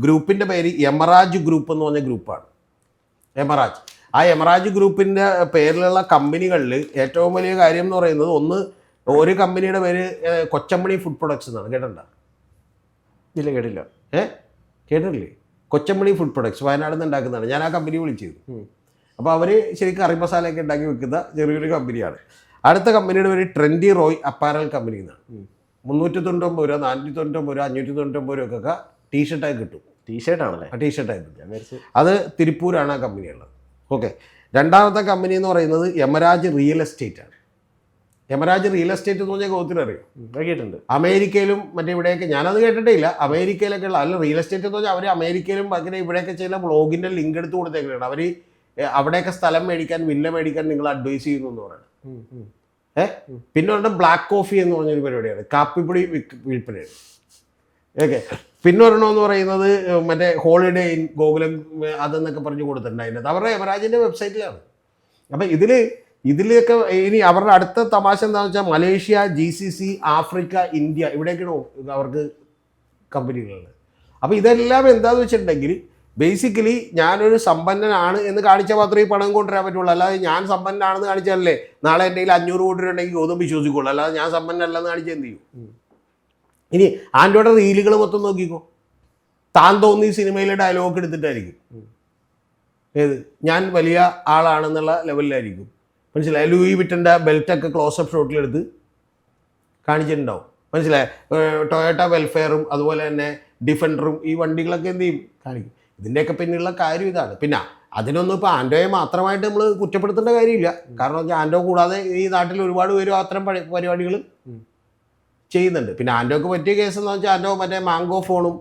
ഗ്രൂപ്പിൻ്റെ പേര് എമറാജ് ഗ്രൂപ്പ് എന്ന് പറഞ്ഞ ഗ്രൂപ്പാണ്. എമറാജ്. ആ എമറാജ് ഗ്രൂപ്പിൻ്റെ പേരിലുള്ള കമ്പനികളിൽ ഏറ്റവും വലിയ കാര്യം എന്ന് പറയുന്നത്, ഒരു കമ്പനിയുടെ പേര് കൊച്ചമണി ഫുഡ് പ്രൊഡക്ട്സ് എന്നാണ്. കേട്ടിട്ടുണ്ടോ? ഇല്ല, കേട്ടില്ല. കേട്ടിട്ടില്ലേ? കൊച്ചമണി ഫുഡ് പ്രൊഡക്ട്സ് വയനാട് നിന്ന് ഉണ്ടാക്കുന്നതാണ്. ഞാൻ ആ കമ്പനി വിളിച്ചിരുന്നു. അപ്പോൾ അവർ ശരിക്കും കറി മസാലയൊക്കെ ഉണ്ടാക്കി വെക്കുന്ന ചെറിയൊരു കമ്പനിയാണ്. അടുത്ത കമ്പനിയുടെ പേര് ട്രെൻഡി റോയ് അപ്പാരൽ കമ്പനി എന്നാണ്. 399 രൂപ, 499 രൂപ, 599 രൂപക്കൊക്കെ ടീഷർട്ടായി കിട്ടും. ടീഷർട്ടാണല്ലേ? ടീഷർട്ടായി കിട്ടും. അത് തിരുപ്പൂരാണ് ആ കമ്പനിയുള്ളത്. ഓക്കെ. രണ്ടാമത്തെ കമ്പനി എന്ന് പറയുന്നത് യമരാജ് റിയൽ എസ്റ്റേറ്റ് ആണ്. യമരാജ് റിയൽ എസ്റ്റേറ്റ് എന്ന് പറഞ്ഞാൽ ഗോത്തിനറിയോ? കേട്ടിട്ടുണ്ട്. അമേരിക്കയിലും മറ്റേ ഇവിടെയൊക്കെ, ഞാനത് കേട്ടിട്ടേ ഇല്ല. അമേരിക്കയിലൊക്കെ ഉള്ള അല്ല റിയൽ എസ്റ്റേറ്റ് എന്ന് പറഞ്ഞാൽ അവർ അമേരിക്കയിലും അങ്ങനെ ഇവിടെയൊക്കെ ചെയ്യുന്ന ബ്ലോഗിൻ്റെ ലിങ്ക് എടുത്ത് കൊടുത്തേക്കാണ്. അവർ അവിടെയൊക്കെ സ്ഥലം മേടിക്കാൻ, വില്ല മേടിക്കാൻ നിങ്ങൾ അഡ്വൈസ് ചെയ്യുന്നു എന്ന് പറയുന്നത്. പിന്നെ ഉണ്ട് ബ്ലാക്ക് കോഫി എന്ന് പറഞ്ഞൊരു പരിപാടിയാണ്, കാപ്പിപ്പൊടി വിൽപ്പനയാണ്. ഓക്കെ. പിന്നെ ഒരെണ്ണമെന്ന് പറയുന്നത് മറ്റേ ഹോളിഡേ ഇൻ ഗോകുലം അതെന്നൊക്കെ പറഞ്ഞു കൊടുത്തിട്ടുണ്ട്. അതിനകത്ത് അവരുടെ യമരാജിൻ്റെ വെബ്സൈറ്റിലാണ്. അപ്പം ഇതിലൊക്കെ ഇനി അവരുടെ അടുത്ത തമാശ എന്താണെന്ന് വെച്ചാൽ മലേഷ്യ, GCC, ആഫ്രിക്ക, ഇന്ത്യ ഇവിടെയൊക്കെയാണ് അവർക്ക് കമ്പനികളുള്ളത്. അപ്പോൾ ഇതെല്ലാം എന്താണെന്ന് വെച്ചിട്ടുണ്ടെങ്കിൽ ബേസിക്കലി ഞാനൊരു സമ്പന്നനാണ് എന്ന് കാണിച്ചാൽ മാത്രമേ ഈ പണം കൊണ്ടുവരാൻ പറ്റുള്ളൂ. അല്ലാതെ ഞാൻ സമ്പന്നനാണെന്ന് കാണിച്ചാലല്ലേ നാളെ എൻ്റെ കയ്യിൽ 500 കോടി രൂപ ഉണ്ടെങ്കിൽ ഗൗതം വിശ്വസിക്കുള്ളൂ. അല്ലാതെ ഞാൻ സമ്പന്നനല്ലെന്ന് കാണിച്ചാൽ എന്ത് ചെയ്യും? ഇനി ആൻഡ്രോയുടെ റീലുകൾ മൊത്തം നോക്കിക്കോ. താൻ തോന്നി സിനിമയിലെ ഡയലോഗ് എടുത്തിട്ടായിരിക്കും. ഏത് ഞാൻ വലിയ ആളാണെന്നുള്ള ലെവലിലായിരിക്കും. മനസ്സിലായി? ലൂയി വിറ്റൻ്റെ ബെൽറ്റൊക്കെ ക്ലോസപ്പ് ഷോട്ടിലെടുത്ത് കാണിച്ചിട്ടുണ്ടാവും. മനസ്സിലായി? ടൊയോട്ട വെൽഫെയറും അതുപോലെ തന്നെ ഡിഫൻഡറും ഈ വണ്ടികളൊക്കെ എന്ത് ചെയ്യും? കാണിക്കും. ഇതിൻ്റെയൊക്കെ പിന്നിലുള്ള കാര്യം ഇതാണ്. പിന്നെ അതിനൊന്നും ഇപ്പോൾ ആൻഡോയെ മാത്രമായിട്ട് നമ്മൾ കുറ്റപ്പെടുത്തേണ്ട കാര്യമില്ല. കാരണം ആൻഡോ കൂടാതെ ഈ നാട്ടിൽ ഒരുപാട് പേര് അത്തരം പരിപാടികൾ ചെയ്യുന്നുണ്ട്. പിന്നെ ആൻഡോക്ക് പറ്റിയ കേസ് എന്ന് വെച്ചാൽ ആൻഡോ മറ്റേ മാംഗോ ഫോണും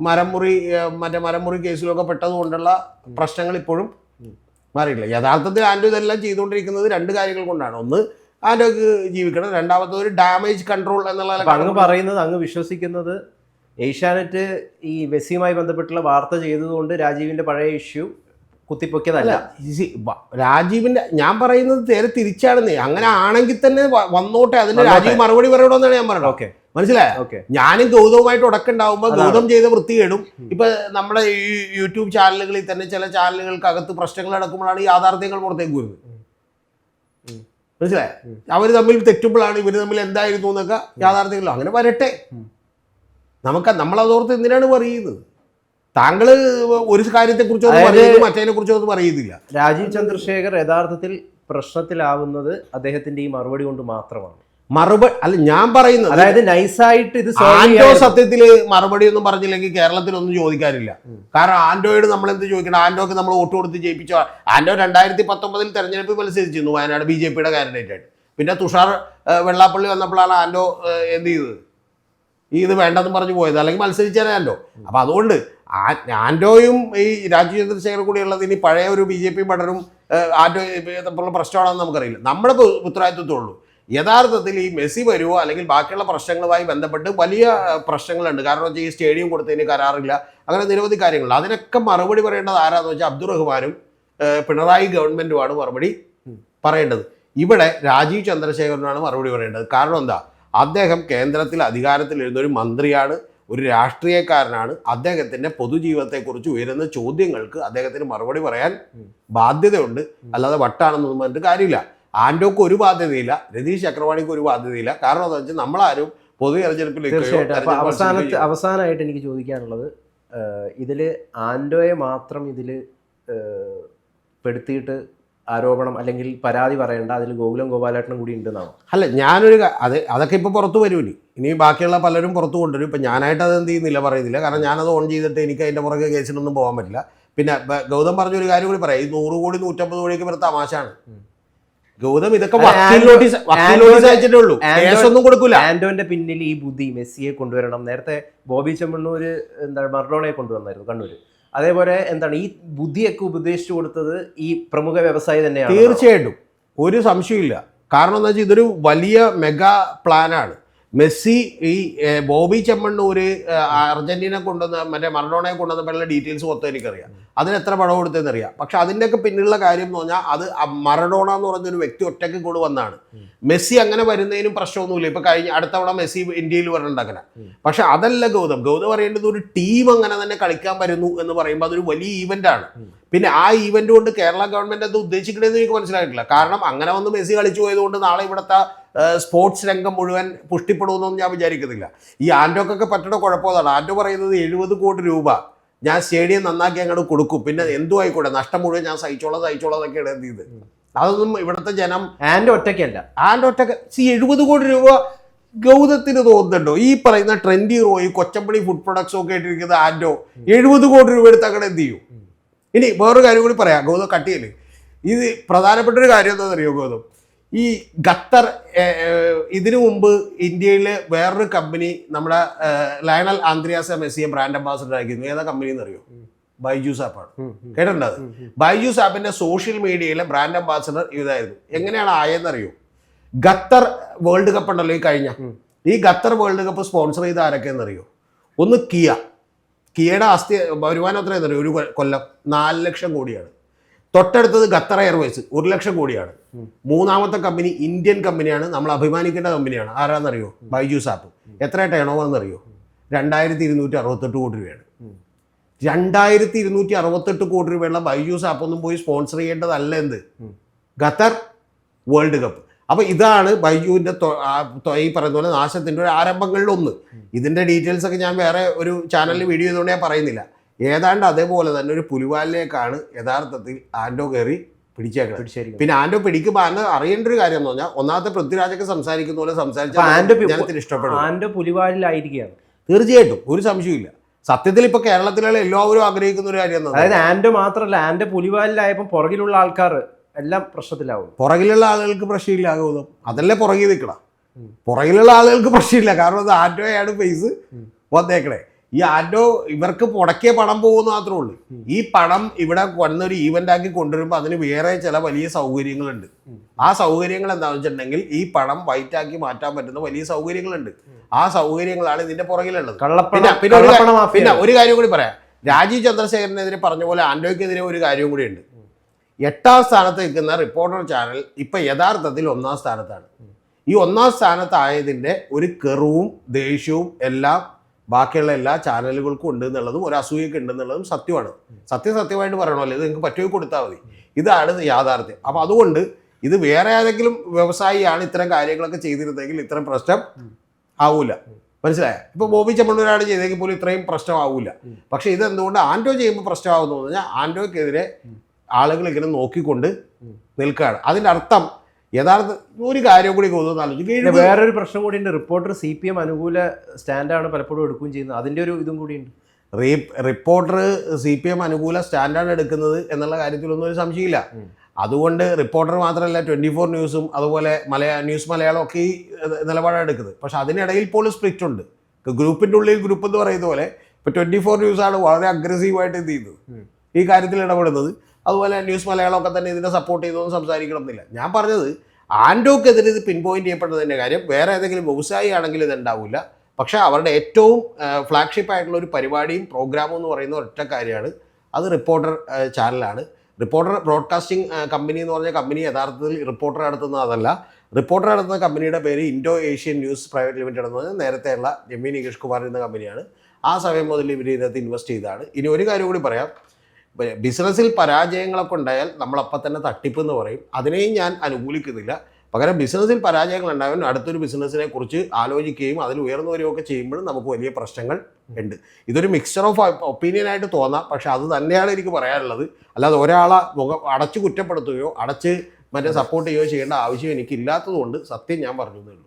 മരമുറി കേസിലൊക്കെ പെട്ടതുകൊണ്ടുള്ള പ്രശ്നങ്ങൾ ഇപ്പോഴും മാറിയിട്ടില്ല. യഥാർത്ഥത്തിൽ ആൻഡോ ഇതെല്ലാം ചെയ്തുകൊണ്ടിരിക്കുന്നത് 2 കാര്യങ്ങൾ കൊണ്ടാണ്. ഒന്ന്, ആൻഡോക്ക് ജീവിക്കണം. രണ്ടാമത്തെ ഒരു ഡാമേജ് കൺട്രോൾ എന്നുള്ള അങ്ങ് പറയുന്നത്, അങ്ങ് വിശ്വസിക്കുന്നത് ഏഷ്യാനെറ്റ് ഈ മെസ്സിയുമായി ബന്ധപ്പെട്ടുള്ള വാർത്ത ചെയ്തതുകൊണ്ട് രാജീവിന്റെ പഴയ ഇഷ്യൂ കുത്തിപ്പൊക്കിയതല്ല. രാജീവിന്റെ ഞാൻ പറയുന്നത് നേരെ തിരിച്ചാണെന്നേ. അങ്ങനെ ആണെങ്കിൽ തന്നെ വന്നോട്ടെ, അതിന് രാജീവ് മറുപടി പറയണമെന്നാണ് ഞാൻ പറയുന്നത്. ഓക്കെ, മനസ്സിലായോ? ഞാനും ഗൗതവുമായിട്ട് ഉടക്കുണ്ടാവുമ്പോൾ ഗൗതം ചെയ്ത വൃത്തികേടും ഇപ്പൊ നമ്മുടെ ഈ യൂട്യൂബ് ചാനലുകളിൽ തന്നെ ചില ചാനലുകൾക്കകത്ത് പ്രശ്നങ്ങൾ നടക്കുമ്പോഴാണ് ഈ യാഥാർത്ഥ്യങ്ങൾ പുറത്തേക്ക് വരുന്നത്. മനസ്സിലായോ? അവർ തമ്മിൽ തെറ്റുമ്പോഴാണ് ഇവർ തമ്മിൽ എന്തായിരുന്നു എന്നൊക്കെ യാഥാർത്ഥ്യങ്ങളോ. അങ്ങനെ വരട്ടെ. നമ്മളതോർത്ത് എന്തിനാണ് പറയുന്നത്? താങ്കൾ ഒരു കാര്യത്തെക്കുറിച്ചോ മറ്റേതിനെ കുറിച്ചോ ഒന്നും പറയുന്നില്ല. രാജീവ് ചന്ദ്രശേഖർ യഥാർത്ഥത്തിൽ പ്രശ്നത്തിലാവുന്നത് അദ്ദേഹത്തിന്റെ ഈ മറുപടി കൊണ്ട് മാത്രമാണ്. മറുപടി അല്ല ഞാൻ പറയുന്നത്, അതായത് നൈസായിട്ട് ഇത് ആൻഡോ സത്യത്തില് മറുപടി ഒന്നും പറഞ്ഞില്ലെങ്കിൽ കേരളത്തിലൊന്നും ചോദിക്കാനില്ല. കാരണം ആൻഡോയോട് നമ്മൾ എന്ത് ചോദിക്കണം? ആൻഡോക്ക് നമ്മൾ വോട്ട് കൊടുത്ത് ജയിപ്പിച്ച ആൻഡോ 2019 തെരഞ്ഞെടുപ്പ് മത്സരിച്ചിരുന്നു വയനാട് BJPയുടെ കാൻഡിഡേറ്റ് ആയിട്ട്. പിന്നെ തുഷാർ വെള്ളാപ്പള്ളി വന്നപ്പോഴാണ് ആൻഡോ എന്ത് ചെയ്തത്? ഇത് വേണ്ടെന്ന് പറഞ്ഞു പോയത്. അല്ലെങ്കിൽ മത്സരിച്ചാലേ ആൻഡോ. അപ്പം അതുകൊണ്ട് ആൻഡോയും ഈ രാജീവ് ചന്ദ്രശേഖർ കൂടി ഉള്ളത് ഇനി പഴയ ഒരു BJP പഠനവും ആൻഡോ തമ്മിലുള്ള പ്രശ്നമാണെന്ന് നമുക്കറിയില്ല. നമ്മുടെ ഉത്തരവാദിത്വമുള്ളൂ. യഥാർത്ഥത്തിൽ ഈ മെസ്സി വരുമോ അല്ലെങ്കിൽ ബാക്കിയുള്ള പ്രശ്നങ്ങളുമായി ബന്ധപ്പെട്ട് വലിയ പ്രശ്നങ്ങളുണ്ട്. കാരണം വെച്ചാൽ ഈ സ്റ്റേഡിയം കൊടുത്തതിന് കരാറില്ല, അങ്ങനെ നിരവധി കാര്യങ്ങളുണ്ട്. അതിനൊക്കെ മറുപടി പറയേണ്ടത് ആരാന്ന് വെച്ചാൽ അബ്ദുറഹ്മാനും പിണറായി ഗവൺമെൻറ്റുമാണ് മറുപടി പറയേണ്ടത്. ഇവിടെ രാജീവ് ചന്ദ്രശേഖരനാണ് മറുപടി പറയേണ്ടത്. കാരണം എന്താ? അദ്ദേഹം കേന്ദ്രത്തിൽ അധികാരത്തിലിരുന്ന ഒരു മന്ത്രിയാണ്, ഒരു രാഷ്ട്രീയക്കാരനാണ്. അദ്ദേഹത്തിൻ്റെ പൊതുജീവിതത്തെക്കുറിച്ച് ഉയരുന്ന ചോദ്യങ്ങൾക്ക് അദ്ദേഹത്തിന് മറുപടി പറയാൻ ബാധ്യതയുണ്ട്. അല്ലാതെ വട്ടാണെന്നൊന്നും പറഞ്ഞിട്ട് കാര്യമില്ല. ആൻഡോക്ക് ഒരു ബാധ്യതയില്ല, രതീഷ് ചക്രവാണിക്ക് ഒരു ബാധ്യതയില്ല. കാരണം എന്താ വെച്ചാൽ നമ്മളാരും പൊതു തെരഞ്ഞെടുപ്പിൽ അവസാനമായിട്ട് എനിക്ക് ചോദിക്കാനുള്ളത്, ഇതിൽ ആൻഡോയെ മാത്രം ഇതിൽ പെടുത്തിയിട്ട് ആരോപണം അല്ലെങ്കിൽ പരാതി പറയേണ്ട, അതിൽ ഗോകുലം ഗോപാലേട്ടനും കൂടി ഉണ്ടെന്നാണ്. അല്ല, അതൊക്കെ ഇപ്പോൾ പുറത്തു വരുമല്ലോ. ഇനി ബാക്കിയുള്ള പലരും പുറത്തു കൊണ്ടുവരും. ഇപ്പം ഞാനായിട്ട് അത് എന്ത് ചെയ്യുന്നില്ല, പറയുന്നില്ല. കാരണം ഞാനത് ഓൺ ചെയ്തിട്ട് എനിക്ക് അതിൻ്റെ പുറകെ കേസിനൊന്നും പോകാൻ പറ്റില്ല. പിന്നെ ഗൗതം പറഞ്ഞൊരു കാര്യം കൂടി പറയാം. ഈ 100 കോടി 150 കോടിയൊക്കെ ഇവർ തമാശാണ്. ഗൗതം ഇതൊക്കെ വക്കീൽ നോട്ടീസ് അയച്ചിട്ടേ ഉള്ളൂ, കേസൊന്നും കൊടുക്കില്ല. ആൻഡോന്റെ പിന്നിൽ ഈ ബുദ്ധി, മെസ്സിയെ കൊണ്ടുവരണം. നേരത്തെ ബോബി ചെമ്മണ്ണൂർ മർഡോണയെ കൊണ്ടുവന്നായിരുന്നു കണ്ണൂര്. അതേപോലെ എന്താണ് ഈ ബുദ്ധിയൊക്കെ ഉപദേശിച്ചു കൊടുത്തത് ഈ പ്രമുഖ വ്യവസായി തന്നെയാണ്. തീർച്ചയായിട്ടും, ഒരു സംശയമില്ല. കാരണം എന്താ വെച്ചാൽ ഇതൊരു വലിയ മെഗാ പ്ലാനാണ്. മെസ്സി ഈ ബോബി ചെമ്മണ്ണൂര് അർജന്റീന കൊണ്ടുവന്ന മറ്റേ മറഡോണയെ കൊണ്ടുവന്നപ്പോഴുള്ള ഡീറ്റെയിൽസ് മൊത്തം എനിക്കറിയാം. അതിന് എത്ര പണം കൊടുത്തതെന്നറിയാം. പക്ഷെ അതിൻ്റെയൊക്കെ പിന്നിലുള്ള കാര്യം എന്ന് പറഞ്ഞാൽ അത് മറഡോണ എന്ന് പറഞ്ഞൊരു വ്യക്തി ഒറ്റയ്ക്ക് കൂടെ വന്നാണ്. മെസ്സി അങ്ങനെ വരുന്നതിനും പ്രശ്നമൊന്നുമില്ല. ഇപ്പൊ അടുത്ത തവണ മെസ്സി ഇന്ത്യയിൽ വരണ്ട അങ്ങനെ. പക്ഷെ അതല്ല ഗൗതം പറയേണ്ടത്, ഒരു ടീം അങ്ങനെ തന്നെ കളിക്കാൻ വരുന്നു എന്ന് പറയുമ്പോൾ അതൊരു വലിയ ഈവൻ്റാണ്. പിന്നെ ആ ഈവൻ്റ് കൊണ്ട് കേരള ഗവൺമെൻറ് അത് ഉദ്ദേശിക്കണമെന്ന് എനിക്ക് മനസ്സിലായിട്ടില്ല. കാരണം അങ്ങനെ വന്ന് മെസ്സി കളിച്ചു പോയതുകൊണ്ട് നാളെ ഇവിടുത്തെ സ്പോർട്സ് രംഗം മുഴുവൻ പുഷ്ടിപ്പെടുമെന്നൊന്നും ഞാൻ വിചാരിക്കുന്നില്ല. ഈ ആൻഡോക്കൊക്കെ പറ്റുന്ന കുഴപ്പമാണ്. ആൻഡോ പറയുന്നത് 70 കോടി രൂപ ഞാൻ സ്റ്റേഡിയം നന്നാക്കി അങ്ങോട്ട് കൊടുക്കും, പിന്നെ എന്തു ആയിക്കോട്ടെ, നഷ്ടം മുഴുവൻ ഞാൻ സഹിച്ചോളാം എന്നൊക്കെയാണ് എന്ത് ചെയ്ത്. അതൊന്നും ഇവിടുത്തെ ജനം ആൻഡോ ഒറ്റയ്ക്കല്ല. ആൻഡോ ഒറ്റയ്ക്ക് 70 കോടി രൂപ ഗൗതത്തിന് തോന്നുന്നുണ്ടോ ഈ പറയുന്ന ട്രെൻഡി റോയി കൊച്ചമ്പളി ഫുഡ് പ്രൊഡക്ട്സ് ഒക്കെ ആയിട്ടിരിക്കുന്ന ആൻഡോ 70 കോടി രൂപ എടുത്ത് അങ്ങനെ എന്ത് ചെയ്യും? ഇനി വേറൊരു കാര്യം കൂടി പറയാം, ഗൗതം കട്ടിയല്ലേ, ഇത് പ്രധാനപ്പെട്ട ഒരു കാര്യം എന്താണെന്ന് അറിയോ ഗൗതം? ഈ ഖത്തർ ഇതിനു മുമ്പ് ഇന്ത്യയിലെ വേറൊരു കമ്പനി നമ്മുടെ ലയണൽ ആന്ത്രിയാസ് മെസ്സിയെ ബ്രാൻഡ് അംബാസഡർ ആക്കിയിരുന്നു. ഏതാ കമ്പനി എന്നറിയോ? ബൈജൂസ് ആപ്പാണ്. കേട്ടിട്ടുണ്ട്? ബൈജൂസ് ആപ്പിന്റെ സോഷ്യൽ മീഡിയയിലെ ബ്രാൻഡ് അംബാസഡർ ഇതായിരുന്നു. എങ്ങനെയാണ് ആയെന്നറിയോ? ഖത്തർ വേൾഡ് കപ്പ് ഉണ്ടല്ലോ ഈ കഴിഞ്ഞ, ഈ ഖത്തർ വേൾഡ് കപ്പ് സ്പോൺസർ ചെയ്ത ആരൊക്കെയെന്നറിയോ? ഒന്ന് കിയയുടെ വരുമാനം എത്രയെന്നറിയോ? ഒരു കൊല്ലം 4 ലക്ഷം കോടിയാണ്. തൊട്ടടുത്തത് ഖത്തർ എയർവേസ് 1 ലക്ഷം കോടിയാണ്. മൂന്നാമത്തെ കമ്പനി ഇന്ത്യൻ കമ്പനിയാണ്, നമ്മൾ അഭിമാനിക്കേണ്ട കമ്പനിയാണ്. ആരാന്നറിയോ? ബൈജൂസ് ആപ്പ്. എത്ര ടേൺ ഓവർ എന്നറിയോ? 2268 കോടി രൂപയാണ്. 2268 കോടി രൂപയുള്ള ബൈജൂസ് ആപ്പ് ഒന്നും പോയി സ്പോൺസർ ചെയ്യേണ്ടതല്ല എന്ത്, ഖത്തർ വേൾഡ് കപ്പ്. അപ്പൊ ഇതാണ് ബൈജുവിന്റെ ഈ പറയുന്ന പോലെ നാശത്തിന്റെ ഒരു ആരംഭങ്ങളിലൊന്ന്. ഇതിന്റെ ഡീറ്റെയിൽസ് ഒക്കെ ഞാൻ വേറെ ഒരു ചാനലിൽ വീഡിയോ ചെയ്തുകൊണ്ട് ഞാൻ പറയുന്നില്ല. ഏതാണ്ട് അതേപോലെ തന്നെ ഒരു പുലിവാലിലേക്കാണ് യഥാർത്ഥത്തിൽ ആൻഡോ കയറി പിടിച്ചേക്കുന്നത്. പിന്നെ ആൻഡോ പിടിക്കുമ്പോൾ ആൻഡോ അറിയേണ്ട ഒരു കാര്യം എന്ന് പറഞ്ഞാൽ, ഒന്നാമത്തെ പൃഥ്വിരാജൊക്കെ സംസാരിക്കുന്ന പോലെ സംസാരിച്ചാൽ ഇഷ്ടപ്പെടും. ആൻഡോ പുലിവാലിലായിരിക്കുകയാണ് തീർച്ചയായിട്ടും, ഒരു സംശയമില്ല. സത്യത്തിൽ ഇപ്പൊ കേരളത്തിലുള്ള എല്ലാവരും ആഗ്രഹിക്കുന്ന ഒരു കാര്യം, അതായത് ആൻഡോ മാത്രമല്ല, ആൻഡോ പുലിവാലിലായപ്പോൾ പുറകിലുള്ള ആൾക്കാർ എല്ലാം പ്രശ്നത്തിലാവും. പുറകിലുള്ള ആളുകൾക്ക് പ്രശ്നമില്ല ഗൗതം, അതല്ലേ പുറകിൽ നിൽക്കണം. പുറകിലുള്ള ആളുകൾക്ക് പ്രശ്നമില്ല, കാരണം അത് ആൻഡോയാണ് ഫേസ് വന്നേക്കണേ. ഈ ആൻഡോ ഇവർക്ക് മുടക്കിയ പണം പോകുന്ന മാത്രമേ ഉള്ളൂ. ഈ പണം ഇവിടെ വന്നൊരു ഈവന്റ് ആക്കി കൊണ്ടുവരുമ്പോൾ അതിന് വേറെ ചില വലിയ സൗകര്യങ്ങളുണ്ട്. ആ സൗകര്യങ്ങൾ എന്താണെന്ന് വെച്ചിട്ടുണ്ടെങ്കിൽ ഈ പണം വൈറ്റ് ആക്കി മാറ്റാൻ പറ്റുന്ന വലിയ സൗകര്യങ്ങളുണ്ട്. ആ സൗകര്യങ്ങളാണ് ഇതിന്റെ പുറകിലുള്ളത്. പിന്നെ ഒരു കാര്യം കൂടി പറയാം, രാജീവ് ചന്ദ്രശേഖരനെതിരെ പറഞ്ഞ പോലെ ആൻഡോയ്ക്കെതിരെ ഒരു കാര്യം കൂടി ഉണ്ട്. 8ാം സ്ഥാനത്ത് നിൽക്കുന്ന റിപ്പോർട്ടർ ചാനൽ ഇപ്പൊ യഥാർത്ഥത്തിൽ 1ാം സ്ഥാനത്താണ്. ഈ 1ാം സ്ഥാനത്തായതിന്റെ ഒരു കെറുവും ദേഷ്യവും എല്ലാം ബാക്കിയുള്ള എല്ലാ ചാനലുകൾക്കും ഉണ്ട് എന്നുള്ളതും ഒരു അസൂയൊക്കെ ഉണ്ടെന്നുള്ളതും സത്യമാണ്. സത്യമായിട്ട് പറയണമല്ലോ, ഇത് നിങ്ങൾക്ക് പറ്റുമോ കൊടുത്താൽ മതി. ഇതാണ് യാഥാർത്ഥ്യം. അപ്പൊ അതുകൊണ്ട് ഇത് വേറെ ഏതെങ്കിലും വ്യവസായിയാണ് ഇത്തരം കാര്യങ്ങളൊക്കെ ചെയ്തിരുന്നെങ്കിൽ ഇത്തരം പ്രശ്നം ആവൂല. മനസ്സിലായ? ഇപ്പൊ ബോബി ചെമ്മണ്ണൂരാണ് ചെയ്തെങ്കിൽ പോലും ഇത്രയും പ്രശ്നമാവൂല. പക്ഷെ ഇത് എന്തുകൊണ്ട് ആൻഡോ ചെയ്യുമ്പോൾ പ്രശ്നമാകുന്നു പറഞ്ഞാൽ, ആൻഡോയ്ക്കെതിരെ ആളുകൾ ഇങ്ങനെ നോക്കിക്കൊണ്ട് നിൽക്കുകയാണ്. അതിന്റെ അർത്ഥം യഥാർത്ഥ ഒരു കാര്യം കൂടി തോന്നുന്നു. വേറൊരു പ്രശ്നം കൂടി ഉണ്ട്, റിപ്പോർട്ടർ CPM അനുകൂല സ്റ്റാൻഡാണ് പലപ്പോഴും എടുക്കുകയും ചെയ്യുന്നത്. അതിന്റെ ഒരു ഇതും കൂടിയുണ്ട്. റിപ്പോർട്ടർ CPM അനുകൂല സ്റ്റാൻഡാണ് എടുക്കുന്നത് എന്നുള്ള കാര്യത്തിലൊന്നും ഒരു സംശയമില്ല. അതുകൊണ്ട് റിപ്പോർട്ടർ മാത്രമല്ല 24 ന്യൂസും അതുപോലെ ന്യൂസ് മലയാളം ഒക്കെ ഈ നിലപാടാണ് എടുക്കുന്നത്. പക്ഷെ അതിനിടയിൽ പോലും സ്പ്ലിറ്റ് ഉണ്ട്. ഗ്രൂപ്പിന്റെ ഉള്ളിൽ ഗ്രൂപ്പ് എന്ന് പറയുന്ന പോലെ ഇപ്പൊ 24 ന്യൂസാണ് വളരെ അഗ്രസീവായിട്ട് എന്ത് ചെയ്യുന്നത്, ഈ കാര്യത്തിൽ ഇടപെടുന്നത്. അതുപോലെ ന്യൂസ് മലയാളമൊക്കെ തന്നെ ഇതിനെ സപ്പോർട്ട് ചെയ്തൊന്നും സംസാരിക്കണമെന്നില്ല. ഞാൻ പറഞ്ഞത് ആൻഡോക്കെതിരെ ഇത് പിൻ പോയിന്റ് ചെയ്യപ്പെട്ടതിൻ്റെ കാര്യം വേറെ ഏതെങ്കിലും വ്യവസായി ആണെങ്കിൽ ഇത് ഉണ്ടാവില്ല. പക്ഷേ അവരുടെ ഏറ്റവും ഫ്ലാഗ്ഷിപ്പ് ആയിട്ടുള്ള ഒരു പരിപാടിയും പ്രോഗ്രാമും എന്ന് പറയുന്ന ഒറ്റ കാര്യമാണ്, അത് റിപ്പോർട്ടർ ചാനലാണ്. റിപ്പോർട്ടർ ബ്രോഡ്കാസ്റ്റിംഗ് കമ്പനി എന്ന് പറഞ്ഞ കമ്പനി യഥാർത്ഥത്തിൽ റിപ്പോർട്ടർ നടത്തുന്ന അതല്ല. റിപ്പോർട്ടർ നടത്തുന്ന കമ്പനിയുടെ പേര് Indo Asian news private limited എന്ന് പറഞ്ഞാൽ നേരത്തെയുള്ള എം.വി. നികേഷ് കുമാർ എന്ന കമ്പനിയാണ്. ആ സമയം മുതൽ ഇവർ ഇതിനകത്ത് ഇൻവെസ്റ്റ് ചെയ്തതാണ്. ഇനി ഒരു കാര്യം കൂടി പറയാം, ബിസിനസ്സിൽ പരാജയങ്ങളൊക്കെ ഉണ്ടായാൽ നമ്മളപ്പം തന്നെ തട്ടിപ്പ് എന്ന് പറയും. അതിനെയും ഞാൻ അനുകൂലിക്കുന്നില്ല. പകരം ബിസിനസ്സിൽ പരാജയങ്ങൾ ഉണ്ടായാൽ അടുത്തൊരു ബിസിനസ്സിനെ കുറിച്ച് ആലോചിക്കുകയും അതിൽ ഉയർന്നു വരികയൊക്കെ ചെയ്യുമ്പോഴും നമുക്ക് വലിയ പ്രശ്നങ്ങൾ ഉണ്ട്. ഇതൊരു മിക്സ്ചർ ഓഫ് ഒപ്പീനിയനായിട്ട് തോന്നാം, പക്ഷെ അത് തന്നെയാണ് എനിക്ക് പറയാനുള്ളത്. അല്ലാതെ ഒരാളെ അടച്ച് കുറ്റപ്പെടുത്തുകയോ അടച്ച് സപ്പോർട്ട് ചെയ്യുകയോ ചെയ്യേണ്ട ആവശ്യം എനിക്കില്ലാത്തതുകൊണ്ട് സത്യം ഞാൻ പറഞ്ഞതേ ഉള്ളൂ.